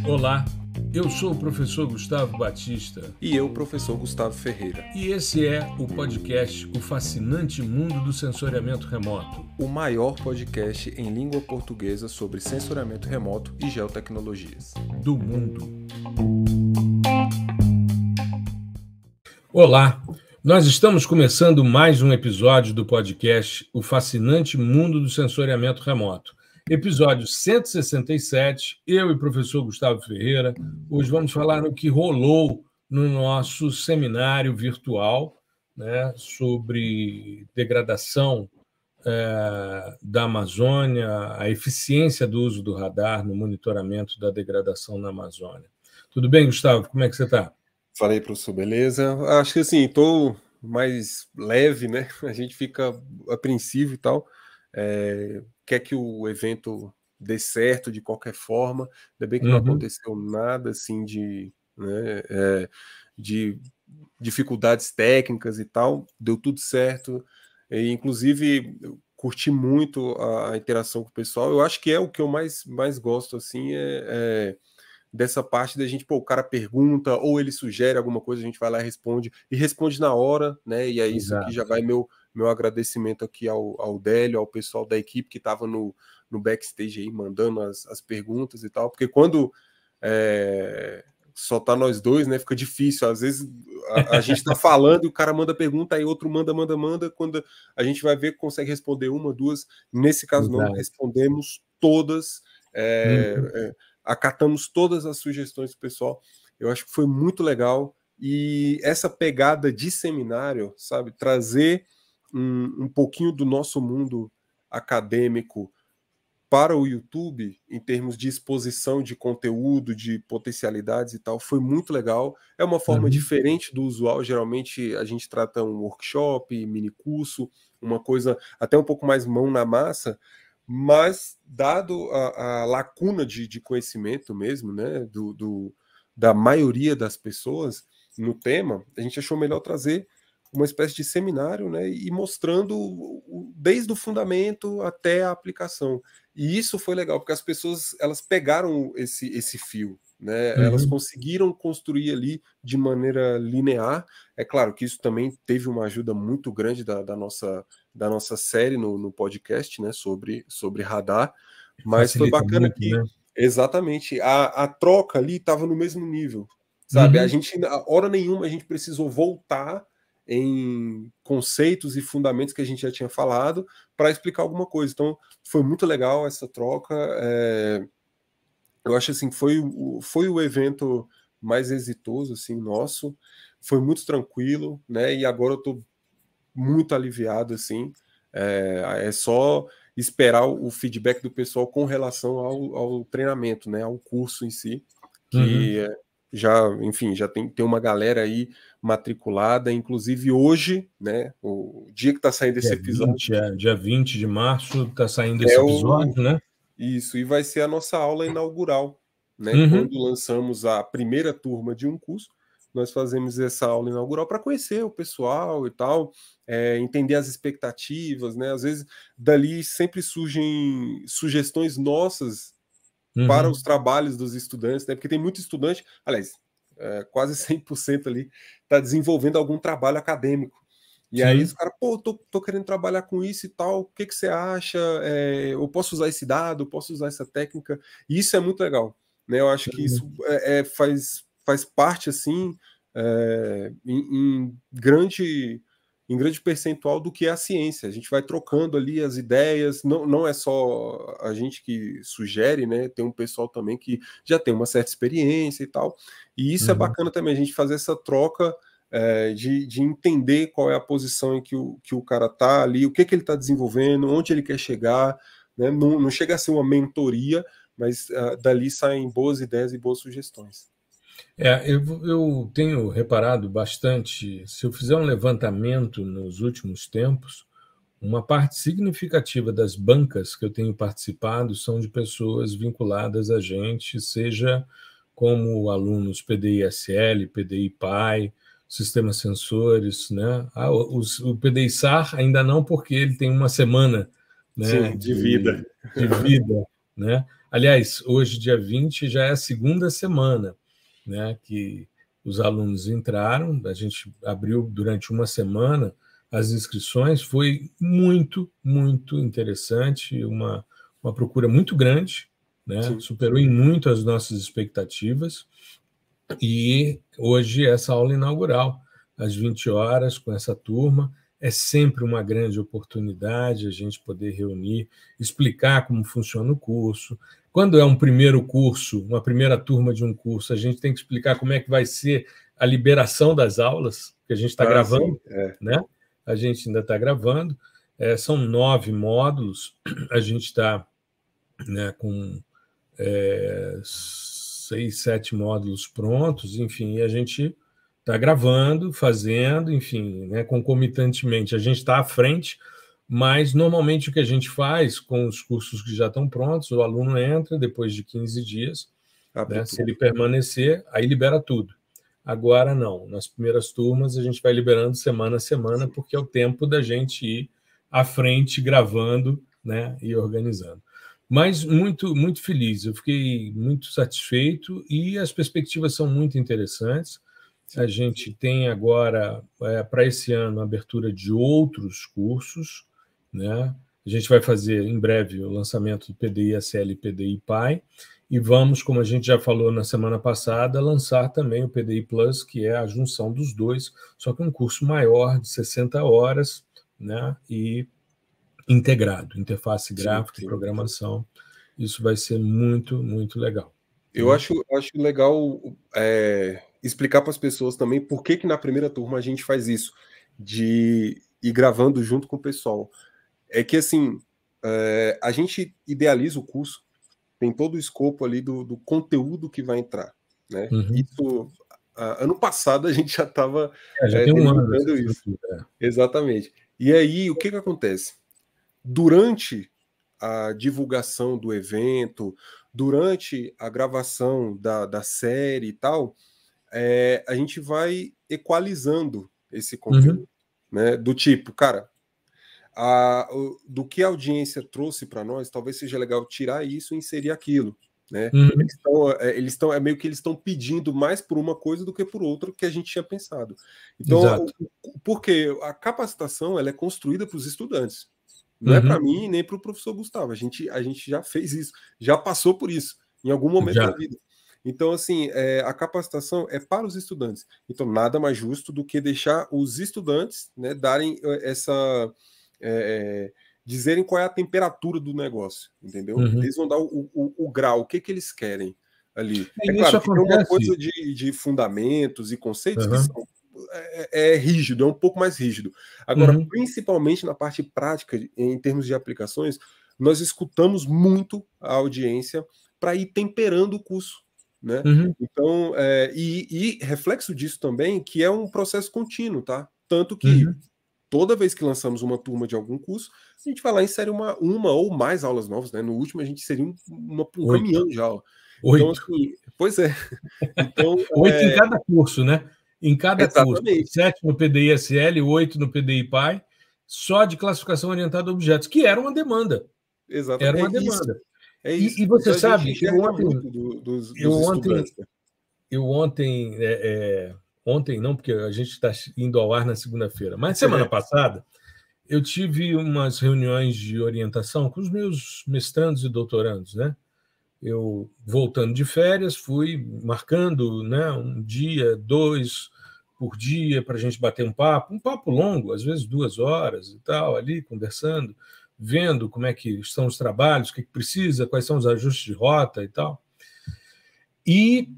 Olá, eu sou o professor Gustavo Batista. E eu, professor Gustavo Ferreira. E esse é o podcast O Fascinante Mundo do Sensoriamento Remoto. O maior podcast em língua portuguesa sobre sensoriamento remoto e geotecnologias. Do mundo. Olá, nós estamos começando mais um episódio do podcast O Fascinante Mundo do Sensoriamento Remoto. Episódio 167, eu e o professor Gustavo Ferreira. Hoje vamos falar o que rolou no nosso seminário virtual, né, sobre degradação da Amazônia, a eficiência do uso do radar no monitoramento da degradação na Amazônia. Tudo bem, Gustavo? Como é que você está? Falei, professor, beleza? Acho que assim, estou mais leve, né? A gente fica apreensivo e tal. Quer que o evento dê certo de qualquer forma, ainda bem que não aconteceu nada assim de dificuldades técnicas e tal, deu tudo certo, e, inclusive eu curti muito a interação com o pessoal. Eu acho que é o que eu mais gosto, assim, dessa parte da gente, o cara pergunta, ou ele sugere alguma coisa, a gente vai lá e responde na hora, né? E é isso. Exato. Aqui já vai meu agradecimento aqui ao Délio, ao pessoal da equipe que estava no backstage aí, mandando as perguntas e tal, porque quando só tá nós dois, né? Fica difícil. Às vezes a gente tá falando e o cara manda pergunta, aí outro manda. Quando a gente vai ver que consegue responder uma, duas. Nesse caso, Exato. Não, respondemos todas. Acatamos todas as sugestões do pessoal. Eu acho que foi muito legal. E essa pegada de seminário, sabe? Trazer um pouquinho do nosso mundo acadêmico para o YouTube, em termos de exposição de conteúdo, de potencialidades e tal, foi muito legal. É uma forma diferente do usual. Geralmente a gente trata um workshop, mini curso, uma coisa até um pouco mais mão na massa, mas dado a lacuna de conhecimento mesmo, né, da maioria das pessoas no tema, a gente achou melhor trazer uma espécie de seminário, né, e mostrando desde o fundamento até a aplicação. E isso foi legal, porque as pessoas, elas pegaram esse fio, né? Elas conseguiram construir ali de maneira linear. É claro que isso também teve uma ajuda muito grande da nossa série no podcast, né, sobre radar, mas facilita, foi bacana muito, que, né? Exatamente, a troca ali estava no mesmo nível, sabe? A gente, hora nenhuma, a gente precisou voltar em conceitos e fundamentos que a gente já tinha falado para explicar alguma coisa. Então, foi muito legal essa troca. Eu acho assim, foi o evento mais exitoso assim, nosso. Foi muito tranquilo, né? E agora eu estou muito aliviado, assim. É só esperar o feedback do pessoal com relação ao treinamento, né? Ao curso em si, que enfim, já tem uma galera aí matriculada, inclusive hoje, né? O dia que está saindo esse episódio. Dia 20 de março está saindo esse episódio, né? Isso, e vai ser a nossa aula inaugural, né? Quando lançamos a primeira turma de um curso, nós fazemos essa aula inaugural para conhecer o pessoal e tal, entender as expectativas, né? Às vezes, dali sempre surgem sugestões nossas para os trabalhos dos estudantes, né? Porque tem muito estudante, aliás, quase 100% ali, está desenvolvendo algum trabalho acadêmico. E aí os caras, tô querendo trabalhar com isso e tal, o que você acha? Eu posso usar esse dado, posso usar essa técnica? E isso é muito legal, né? Eu acho que isso faz parte, assim, em grande percentual do que é a ciência. A gente vai trocando ali as ideias, não é só a gente que sugere, né? Tem um pessoal também que já tem uma certa experiência e tal. E isso é bacana também, a gente fazer essa troca de entender qual é a posição em que o cara está ali, o que ele está desenvolvendo, onde ele quer chegar, né? Não chega a ser uma mentoria, mas dali saem boas ideias e boas sugestões. Eu tenho reparado bastante, se eu fizer um levantamento nos últimos tempos, uma parte significativa das bancas que eu tenho participado são de pessoas vinculadas a gente, seja como alunos PDI-SL, PDI-PAI, Sistemas Sensores, né? O PDI-SAR ainda não, porque ele tem uma semana né, Sim, de vida. de vida, né? Aliás, hoje, dia 20, já é a segunda semana, né, que os alunos entraram, a gente abriu durante uma semana as inscrições, foi muito, muito interessante, uma procura muito grande, né, Sim. superou em muito as nossas expectativas, e hoje essa aula inaugural, às 20 horas, com essa turma, é sempre uma grande oportunidade a gente poder reunir, explicar como funciona o curso. Quando é um primeiro curso, uma primeira turma de um curso, a gente tem que explicar como é que vai ser a liberação das aulas, que a gente está Sim. gravando, né? A gente ainda está gravando. São 9 módulos, a gente está, né, com 6, 7 módulos prontos, enfim, e a gente está gravando, fazendo, enfim, né, concomitantemente. A gente está à frente, mas normalmente o que a gente faz com os cursos que já estão prontos, o aluno entra depois de 15 dias, né, se ele permanecer, aí libera tudo. Agora não, nas primeiras turmas a gente vai liberando semana a semana, porque é o tempo da gente ir à frente gravando, né, e organizando. Mas muito, muito feliz, eu fiquei muito satisfeito e as perspectivas são muito interessantes. A gente tem agora, para esse ano, a abertura de outros cursos, né? A gente vai fazer em breve o lançamento do PDI-SL e PDI-PAI, e vamos, como a gente já falou na semana passada, lançar também o PDI Plus, que é a junção dos dois, só que um curso maior, de 60 horas, né? E integrado, interface gráfica e programação. Isso vai ser muito, muito legal. Eu acho legal explicar para as pessoas também por que na primeira turma a gente faz isso, de ir gravando junto com o pessoal. É que, assim, a gente idealiza o curso, tem todo o escopo ali do conteúdo que vai entrar, né? Isso, ano passado a gente já estava já tem um ano delimitando isso. Exatamente. E aí, o que acontece? Durante a divulgação do evento, durante a gravação da série e tal, a gente vai equalizando esse conteúdo, né? Do tipo, cara, do que a audiência trouxe para nós, talvez seja legal tirar isso e inserir aquilo, né? É meio que eles estão pedindo mais por uma coisa do que por outra que a gente tinha pensado. Então, porque a capacitação ela é construída para os estudantes. Não é para mim nem para o professor Gustavo. A gente já fez isso, já passou por isso em algum momento da vida. Então, assim, a capacitação é para os estudantes. Então, nada mais justo do que deixar os estudantes, né, darem dizerem qual é a temperatura do negócio, entendeu? Eles vão dar o grau, o que eles querem ali. É claro que tem uma coisa de fundamentos e conceitos que são rígido, é um pouco mais rígido. Agora, principalmente na parte prática, em termos de aplicações, nós escutamos muito a audiência para ir temperando o curso, né? Então, e reflexo disso também, que é um processo contínuo, tá? Tanto que toda vez que lançamos uma turma de algum curso, a gente vai lá e insere uma ou mais aulas novas, né? No último a gente seria um caminhão de aula. 8. Então, assim, pois é. Então, 8 em cada curso, né? Em cada exatamente. curso. 7 no PDI-SL, 8 no PDI-PAI, só de classificação orientada a objetos, que era uma demanda. Exatamente. Era uma demanda. Isso. E você então, sabe, ontem não, porque a gente está indo ao ar na segunda-feira, mas semana passada eu tive umas reuniões de orientação com os meus mestrandos e doutorandos, né? Eu, voltando de férias, fui marcando, né, um dia, 2 por dia, para a gente bater um papo longo, às vezes 2 horas e tal, ali conversando, vendo como é que estão os trabalhos, o que precisa, quais são os ajustes de rota e tal. E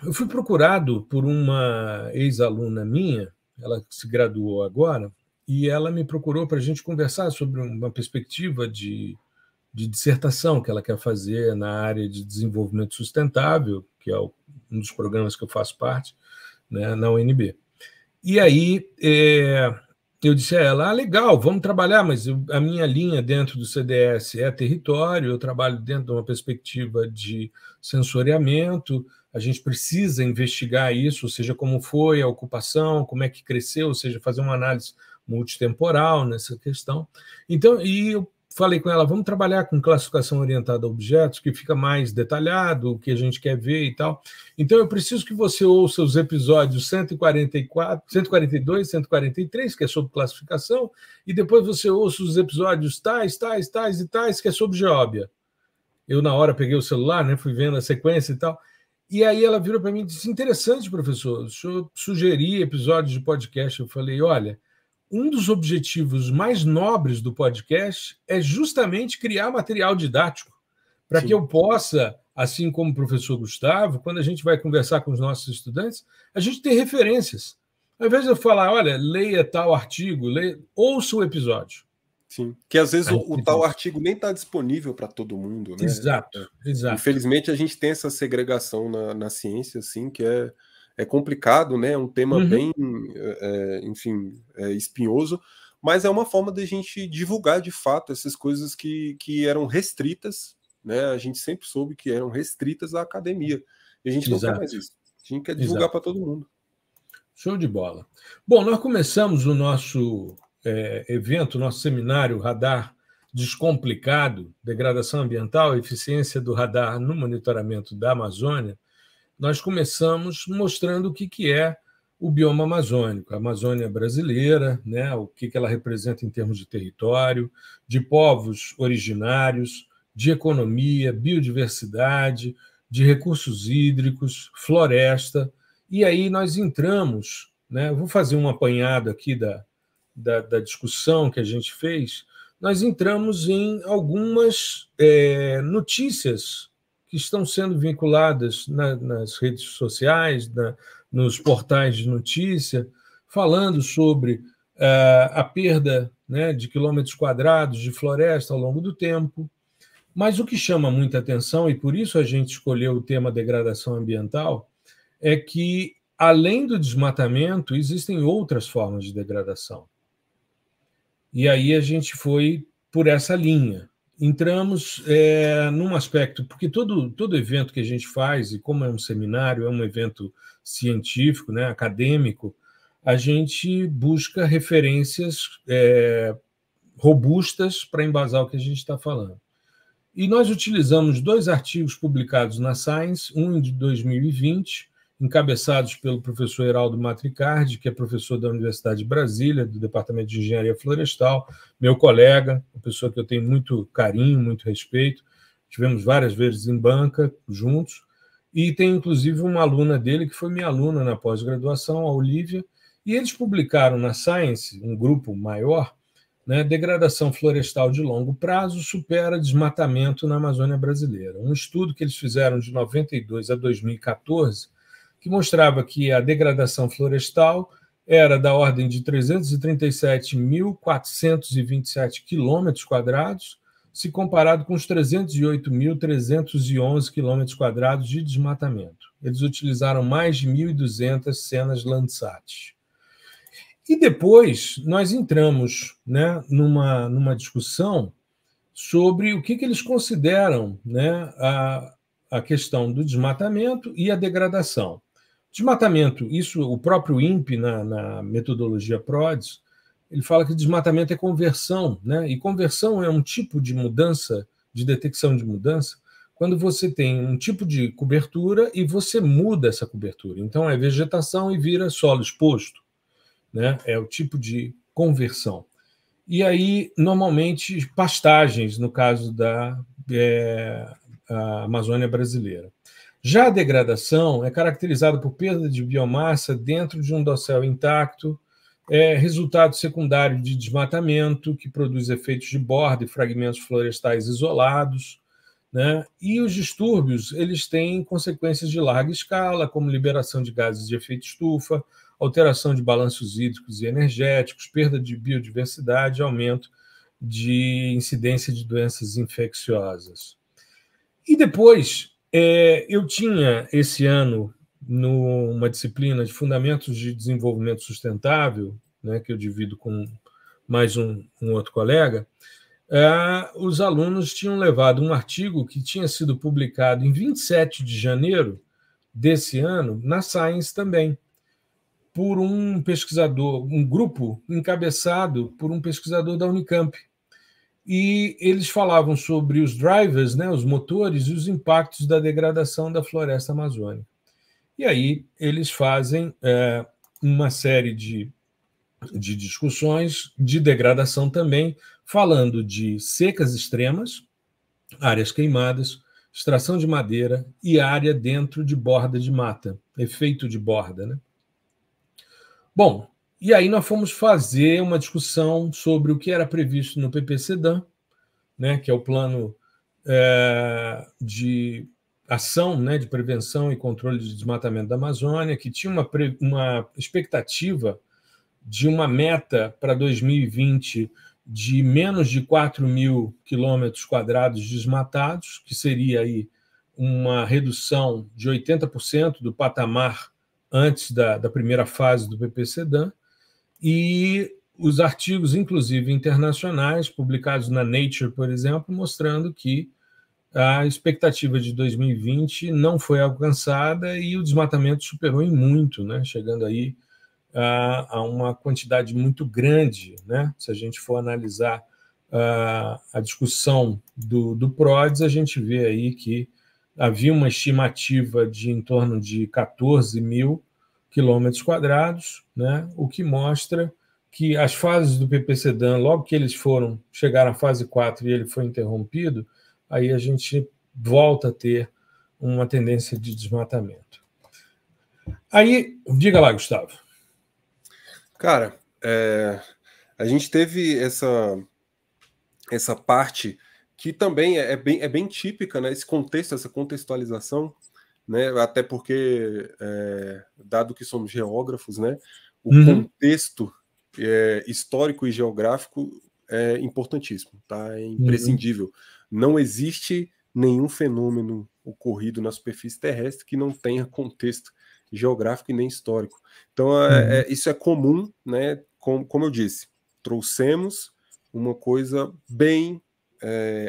eu fui procurado por uma ex-aluna minha, ela se graduou agora, e ela me procurou para a gente conversar sobre uma perspectiva de dissertação que ela quer fazer na área de desenvolvimento sustentável, que é um dos programas que eu faço parte, né, na UNB. E aí eu disse a ela, legal, vamos trabalhar, mas a minha linha dentro do CDS é território, eu trabalho dentro de uma perspectiva de sensoriamento, a gente precisa investigar isso, ou seja, como foi a ocupação, como é que cresceu, ou seja, fazer uma análise multitemporal nessa questão. Então, e eu falei com ela, vamos trabalhar com classificação orientada a objetos, que fica mais detalhado, o que a gente quer ver e tal. Então, eu preciso que você ouça os episódios 144, 142, 143, que é sobre classificação, e depois você ouça os episódios tais, que é sobre geóbia. Eu, na hora, peguei o celular, né, fui vendo a sequência e tal, e aí ela virou para mim e disse, interessante, professor, o senhor sugeria episódios de podcast. Eu falei, olha, um dos objetivos mais nobres do podcast é justamente criar material didático, para que eu possa, assim como o professor Gustavo, quando a gente vai conversar com os nossos estudantes, a gente ter referências. Ao invés de eu falar, olha, leia tal artigo, ouça o episódio. Sim, que às vezes o tal artigo nem está disponível para todo mundo, né? Exato. Infelizmente, a gente tem essa segregação na ciência, assim, que é complicado, né? É um tema bem, enfim, espinhoso, mas é uma forma de a gente divulgar, de fato, essas coisas que eram restritas, né? A gente sempre soube que eram restritas à academia. E a gente não quer mais isso. A gente quer divulgar para todo mundo. Show de bola. Bom, nós começamos o nosso evento, nosso seminário Radar Descomplicado, Degradação Ambiental e Eficiência do Radar no Monitoramento da Amazônia. Nós começamos mostrando o que é o bioma amazônico, a Amazônia brasileira, né, o que ela representa em termos de território, de povos originários, de economia, biodiversidade, de recursos hídricos, floresta. E aí nós entramos, né, eu vou fazer um apanhado aqui da discussão que a gente fez, nós entramos em algumas notícias que estão sendo vinculadas nas redes sociais, nos portais de notícia, falando sobre a perda, né, de quilômetros quadrados de floresta ao longo do tempo. Mas o que chama muita atenção, e por isso a gente escolheu o tema degradação ambiental, é que, além do desmatamento, existem outras formas de degradação. E aí a gente foi por essa linha. Entramos num aspecto, porque todo evento que a gente faz, e como é um seminário, é um evento científico, né, acadêmico, a gente busca referências robustas para embasar o que a gente está falando. E nós utilizamos 2 artigos publicados na Science, um de 2020, encabeçados pelo professor Heraldo Matricardi, que é professor da Universidade de Brasília, do Departamento de Engenharia Florestal, meu colega, uma pessoa que eu tenho muito carinho, muito respeito. Tivemos várias vezes em banca juntos, e tem inclusive uma aluna dele que foi minha aluna na pós-graduação, a Olívia, e eles publicaram na Science, um grupo maior, né, degradação florestal de longo prazo supera desmatamento na Amazônia brasileira. Um estudo que eles fizeram de 92 a 2014, que mostrava que a degradação florestal era da ordem de 337.427 quilômetros quadrados, se comparado com os 308.311 quilômetros quadrados de desmatamento. Eles utilizaram mais de 1.200 cenas Landsat. E depois nós entramos, né, numa discussão sobre o que eles consideram, né, a questão do desmatamento e a degradação. Desmatamento, isso o próprio INPE, na metodologia PRODES, ele fala que desmatamento é conversão, né? E conversão é um tipo de mudança, de detecção de mudança, quando você tem um tipo de cobertura e você muda essa cobertura. Então, é vegetação e vira solo exposto, né? É o tipo de conversão. E aí, normalmente, pastagens, no caso da Amazônia brasileira. Já a degradação é caracterizada por perda de biomassa dentro de um dossel intacto, resultado secundário de desmatamento, que produz efeitos de borda e fragmentos florestais isolados, né? E os distúrbios eles têm consequências de larga escala, como liberação de gases de efeito estufa, alteração de balanços hídricos e energéticos, perda de biodiversidade, aumento de incidência de doenças infecciosas. E depois, eu tinha, esse ano, numa disciplina de Fundamentos de Desenvolvimento Sustentável, né, que eu divido com mais um outro colega, os alunos tinham levado um artigo que tinha sido publicado em 27 de janeiro desse ano, na Science também, por um pesquisador, um grupo encabeçado por um pesquisador da Unicamp. e eles falavam sobre os drivers, né, os motores, e os impactos da degradação da floresta amazônica. E aí eles fazem uma série de discussões de degradação também, falando de secas extremas, áreas queimadas, extração de madeira e área dentro de borda de mata, efeito de borda, né? Bom, e aí nós fomos fazer uma discussão sobre o que era previsto no PPCDAM, né, que é o plano de ação, né, de prevenção e controle de desmatamento da Amazônia, que tinha uma expectativa de uma meta para 2020 de menos de 4.000 quilômetros quadrados desmatados, que seria aí uma redução de 80% do patamar antes da primeira fase do PPCDAM, e os artigos, inclusive internacionais, publicados na Nature, por exemplo, mostrando que a expectativa de 2020 não foi alcançada e o desmatamento superou em muito, né? Chegando aí a uma quantidade muito grande, né? Se a gente for analisar a discussão do PRODES, a gente vê aí que havia uma estimativa de em torno de 14.000 quilômetros quadrados, né? O que mostra que as fases do PPCDAM, logo que eles chegaram à fase 4 e ele foi interrompido, aí a gente volta a ter uma tendência de desmatamento. Aí, diga lá, Gustavo. Cara, a gente teve essa parte que também é bem típica, né? Esse contexto, essa contextualização, né? Até porque, dado que somos geógrafos, né? O contexto histórico e geográfico é importantíssimo, tá? É imprescindível. Não existe nenhum fenômeno ocorrido na superfície terrestre que não tenha contexto geográfico e nem histórico. Então, isso é comum, né? Como eu disse, trouxemos uma coisa bem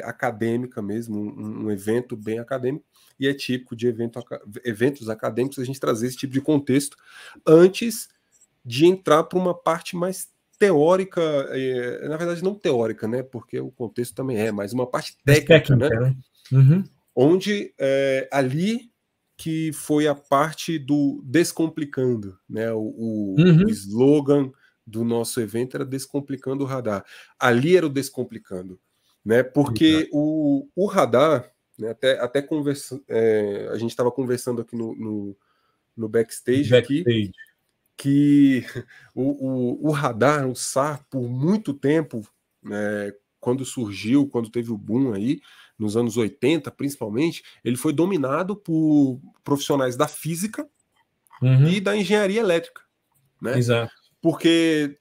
acadêmica mesmo, um evento bem acadêmico, e é típico de eventos acadêmicos a gente trazer esse tipo de contexto antes de entrar para uma parte mais teórica, na verdade não teórica, né? Porque o contexto também mas uma parte técnica, né? Onde ali que foi a parte do Descomplicando, né? O slogan do nosso evento era Descomplicando o Radar. Ali era o Descomplicando, né? Porque o radar, né? Até a gente estava conversando aqui no backstage aqui, que o radar, o SAR, por muito tempo, quando teve o boom aí, nos anos 80 principalmente, ele foi dominado por profissionais da física e da engenharia elétrica, né? Exato. Porque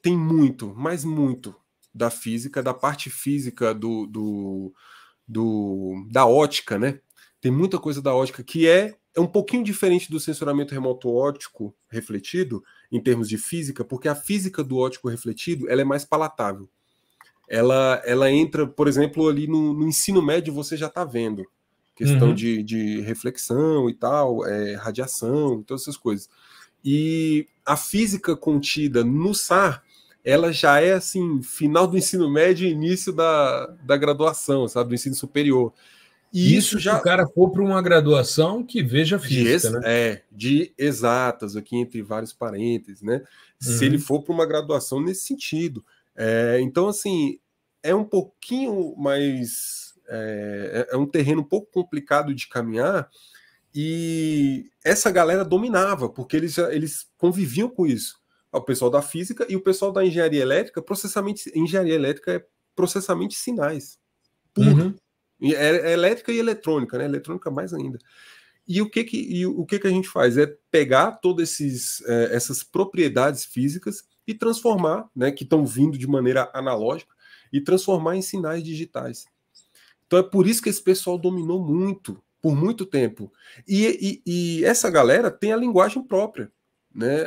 tem muito, mas muito da física, da parte física da ótica, né? Tem muita coisa da ótica que é um pouquinho diferente do sensoramento remoto óptico refletido, em termos de física, porque a física do óptico refletido ela é mais palatável. Ela entra, por exemplo, ali no ensino médio, você já está vendo questão de reflexão e tal, radiação, todas essas coisas. E a física contida no SAR, ela já é assim, final do ensino médio e início da graduação, sabe, do ensino superior. E isso já, se o cara for para uma graduação que veja física, né? De exatas, aqui entre vários parênteses, né? Se ele for para uma graduação nesse sentido. Então, assim, é um pouquinho mais... É um terreno um pouco complicado de caminhar, e essa galera dominava, porque eles conviviam com isso. O pessoal da física e o pessoal da engenharia elétrica, engenharia elétrica é processamento de sinais. Puro. É elétrica e eletrônica, né? Eletrônica mais ainda. E o que a gente faz? É pegar todas essas propriedades físicas e transformar, né, que estão vindo de maneira analógica, e transformar em sinais digitais. Então é por isso que esse pessoal dominou muito, por muito tempo. E essa galera tem a linguagem própria, né?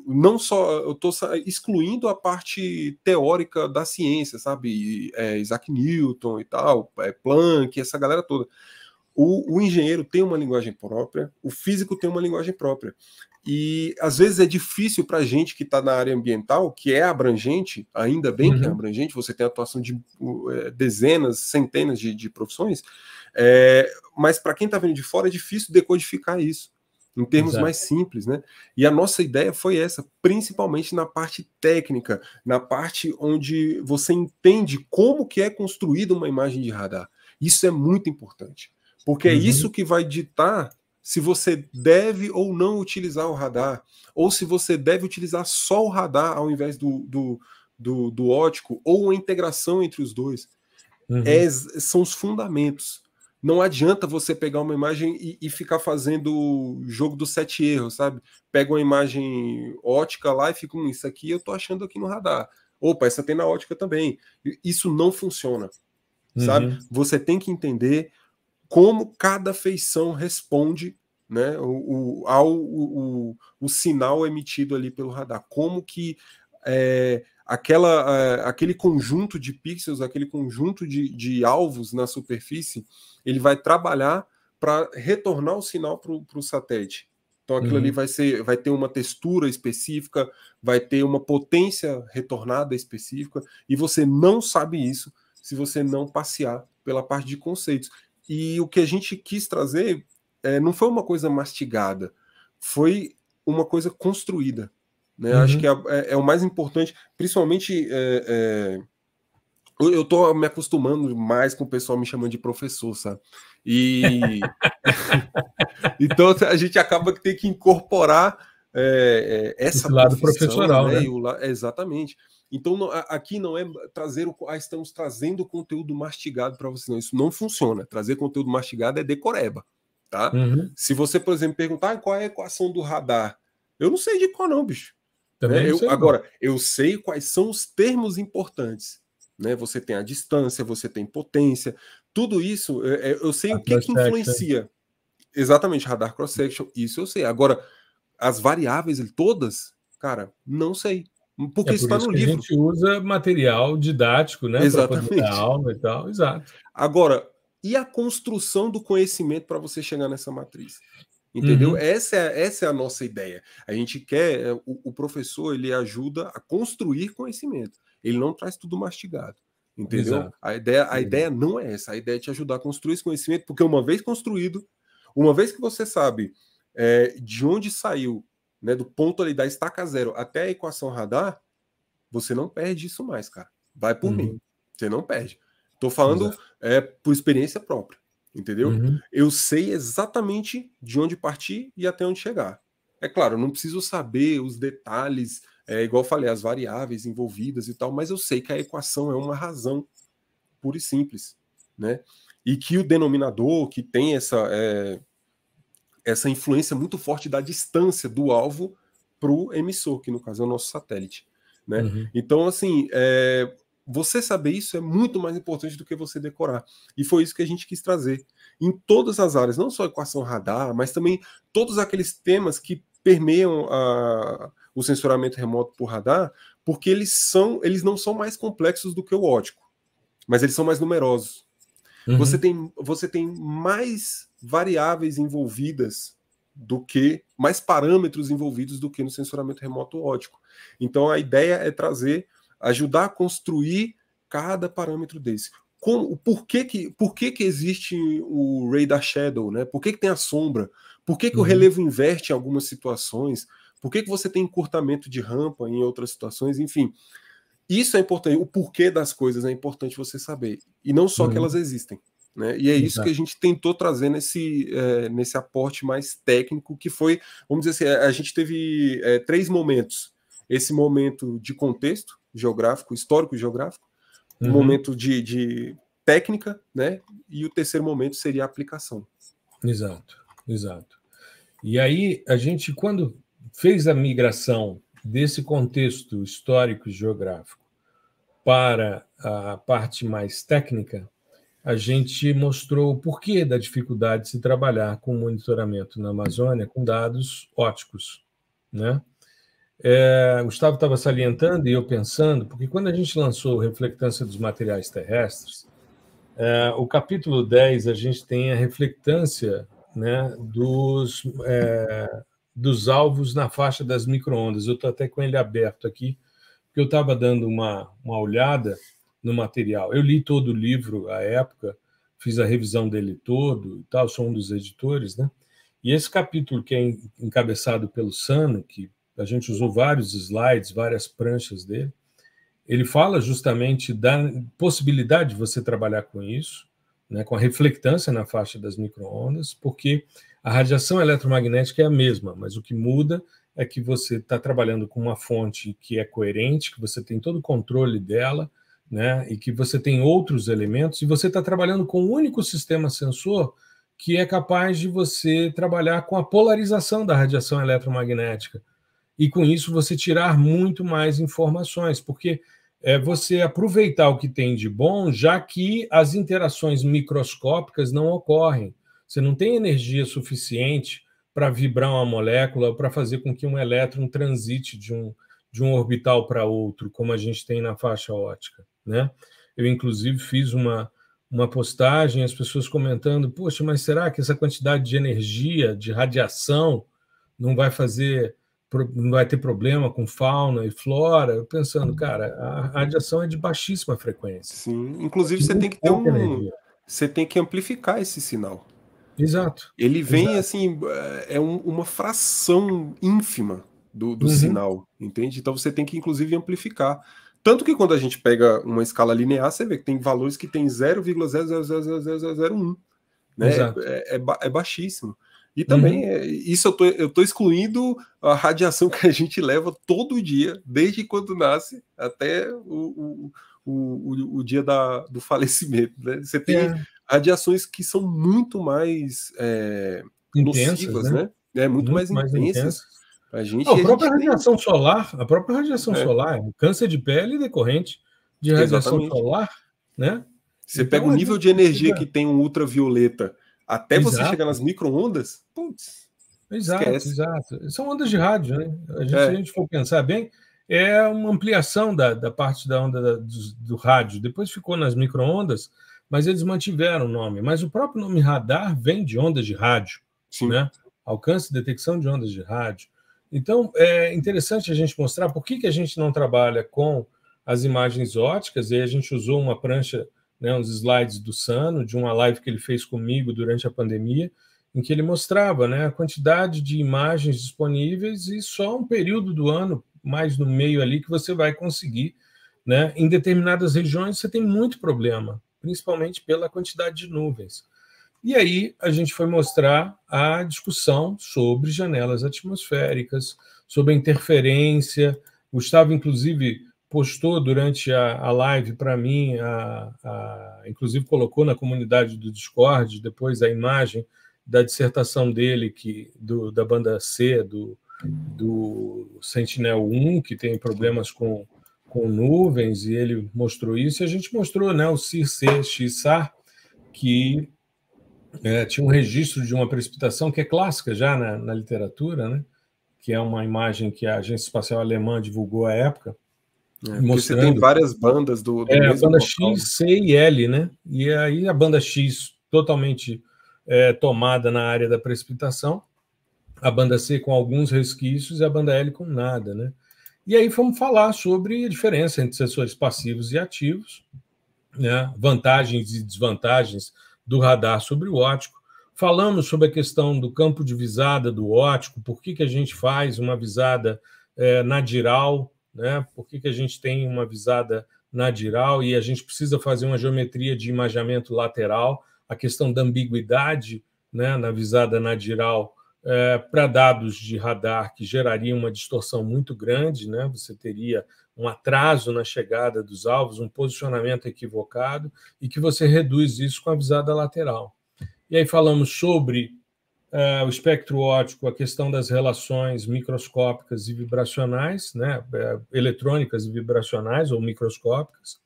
Não só, eu estou excluindo a parte teórica da ciência, sabe? Isaac Newton e tal, Planck, essa galera toda. O engenheiro tem uma linguagem própria, o físico tem uma linguagem própria. E às vezes é difícil para a gente que está na área ambiental, que é abrangente, ainda bem que é abrangente, você tem a atuação de dezenas, centenas de profissões, mas para quem está vindo de fora é difícil decodificar isso, em termos mais simples, né? E a nossa ideia foi essa, principalmente na parte técnica, na parte onde você entende como que é construída uma imagem de radar. Isso é muito importante, porque é isso que vai ditar se você deve ou não utilizar o radar, ou se você deve utilizar só o radar ao invés do óptico, ou uma integração entre os dois. São os fundamentos. Não adianta você pegar uma imagem e ficar fazendo jogo dos 7 erros, sabe? Pega uma imagem ótica lá e fica, isso aqui eu tô achando aqui no radar. Opa, essa tem na ótica também. Isso não funciona, sabe? Você tem que entender como cada feição responde, né, ao sinal emitido ali pelo radar. Como que aquele conjunto de pixels, aquele conjunto de alvos na superfície, ele vai trabalhar para retornar o sinal para o satélite. Então aquilo ali vai ter uma textura específica, vai ter uma potência retornada específica, e você não sabe isso se você não passear pela parte de conceitos. E o que a gente quis trazer não foi uma coisa mastigada, foi uma coisa construída. Né? Acho que é o mais importante, principalmente eu estou me acostumando mais com o pessoal me chamando de professor, sabe? E então a gente acaba que tem que incorporar essa lado profissão, professoral, né? Exatamente. Então aqui não é trazer estamos trazendo conteúdo mastigado para você, não. Isso não funciona. Trazer conteúdo mastigado é decoreba, tá? Se você, por exemplo, perguntar qual é a equação do radar, eu não sei de qual não, bicho. Também não sei, agora, eu sei quais são os termos importantes. Né? Você tem a distância, você tem potência, tudo isso eu sei o que influencia. Exatamente, radar cross-section, isso eu sei. Agora, as variáveis todas, cara, não sei. Porque isso está no livro. A gente usa material didático, né? Para poder dar aula e tal. Exato. Agora, e a construção do conhecimento para você chegar nessa matriz? Entendeu? Essa é a nossa ideia. A gente quer, o professor, ele ajuda a construir conhecimento. Ele não traz tudo mastigado. Entendeu? Exato. A ideia não é essa. A ideia é te ajudar a construir esse conhecimento, porque uma vez construído, uma vez que você sabe de onde saiu, né, do ponto ali da estaca zero até a equação radar, você não perde isso mais, cara. Vai por mim. Você não perde. Estou falando por experiência própria. Entendeu? Eu sei exatamente de onde partir e até onde chegar. É claro, eu não preciso saber os detalhes, igual eu falei, as variáveis envolvidas e tal, mas eu sei que a equação é uma razão pura e simples, né? E que o denominador, que tem essa influência muito forte da distância do alvo para o emissor, que no caso é o nosso satélite, né? Então, assim, você saber isso é muito mais importante do que você decorar. E foi isso que a gente quis trazer. Em todas as áreas, não só equação radar, mas também todos aqueles temas que permeiam o sensoramento remoto por radar, porque eles não são mais complexos do que o óptico, mas eles são mais numerosos. Você tem mais variáveis envolvidas mais parâmetros envolvidos do que no sensoramento remoto óptico. Então a ideia é ajudar a construir cada parâmetro desse. Por que existe o radar shadow, né? Por que tem a sombra? Por que o relevo inverte em algumas situações? Por que você tem encurtamento de rampa em outras situações? Enfim, isso é importante. O porquê das coisas é importante você saber. E não só que elas existem. Né? E é isso que a gente tentou trazer nesse aporte mais técnico, que foi, vamos dizer assim, a gente teve 3 momentos. Esse momento de contexto geográfico, histórico e geográfico, um momento de técnica, né? E o terceiro momento seria a aplicação. Exato. E aí, a gente, quando fez a migração desse contexto histórico e geográfico para a parte mais técnica, a gente mostrou o porquê da dificuldade de se trabalhar com monitoramento na Amazônia com dados ópticos, né? Gustavo estava salientando e eu pensando, porque quando a gente lançou Reflectância dos Materiais Terrestres, o capítulo 10 a gente tem a reflectância, né, dos alvos na faixa das micro-ondas. Eu estou até com ele aberto aqui, porque eu estava dando uma olhada no material. Eu li todo o livro à época, fiz a revisão dele todo e tal, sou um dos editores, né? E esse capítulo que é encabeçado pelo Sano, que a gente usou vários slides, várias pranchas dele, ele fala justamente da possibilidade de você trabalhar com isso, né, com a reflectância na faixa das micro-ondas, porque a radiação eletromagnética é a mesma, mas o que muda é que você está trabalhando com uma fonte que é coerente, que você tem todo o controle dela, né, e que você tem outros elementos, e você está trabalhando com um único sistema sensor que é capaz de você trabalhar com a polarização da radiação eletromagnética. E com isso você tirar muito mais informações, porque é você aproveitar o que tem de bom, já que as interações microscópicas não ocorrem. Você não tem energia suficiente para vibrar uma molécula ou para fazer com que um elétron transite de um orbital para outro, como a gente tem na faixa óptica, né? Eu, inclusive, fiz uma postagem, as pessoas comentando, poxa, mas será que essa quantidade de energia, de radiação, não vai ter problema com fauna e flora? Eu pensando, cara, a radiação é de baixíssima frequência. Sim, inclusive você tem que você tem que amplificar esse sinal. Exato. Ele vem exato. assim, uma fração ínfima do sinal, entende? Então você tem que inclusive amplificar. Tanto que quando a gente pega uma escala linear, você vê que tem valores que tem 0,0000001, né? É baixíssimo. E também, isso eu tô excluindo a radiação que a gente leva todo dia, desde quando nasce até o dia do falecimento, né? Você tem radiações que são muito mais intensas, nocivas, né? Muito mais intensas. A própria radiação solar, a própria radiação solar, câncer de pele decorrente de radiação solar, né? Você então, pega o nível de energia que tem um ultravioleta até você chegar nas micro-ondas, putz, esquece. Exato. São ondas de rádio, né? Se a gente for pensar bem, é uma ampliação da parte da onda do rádio. Depois ficou nas micro-ondas, mas eles mantiveram o nome. Mas o próprio nome radar vem de ondas de rádio, né? Alcance e detecção de ondas de rádio. Então, é interessante a gente mostrar por que a gente não trabalha com as imagens ópticas, e a gente usou uma prancha, né, uns slides do Sano, de uma live que ele fez comigo durante a pandemia, em que ele mostrava, né, a quantidade de imagens disponíveis e só um período do ano, mais no meio ali, que você vai conseguir, né? Em determinadas regiões você tem muito problema, principalmente pela quantidade de nuvens. E aí a gente foi mostrar a discussão sobre janelas atmosféricas, sobre a interferência. Gustavo, inclusive, postou durante a live para mim, inclusive colocou na comunidade do Discord depois a imagem da dissertação dele, da banda C, do Sentinel-1, que tem problemas com nuvens, e ele mostrou isso, e a gente mostrou, né, o CIR-C-XAR, que tinha um registro de uma precipitação que é clássica já na literatura, né? Que é uma imagem que a Agência Espacial Alemã divulgou à época. Mostrando, você tem várias bandas do mesmo a banda local. X, C e L, né? E aí a banda X totalmente tomada na área da precipitação, a banda C com alguns resquícios e a banda L com nada, né? E aí vamos falar sobre a diferença entre sensores passivos e ativos, né? Vantagens e desvantagens do radar sobre o óptico. Falamos sobre a questão do campo de visada do óptico, por que a gente faz uma visada nadiral, né? Por que a gente tem uma visada nadiral e a gente precisa fazer uma geometria de imaginamento lateral, a questão da ambiguidade, né, na visada nadiral para dados de radar que geraria uma distorção muito grande, né? Você teria um atraso na chegada dos alvos, um posicionamento equivocado, e que você reduz isso com a visada lateral. E aí falamos sobre o espectro óptico, a questão das relações microscópicas e vibracionais, né, eletrônicas e vibracionais ou microscópicas,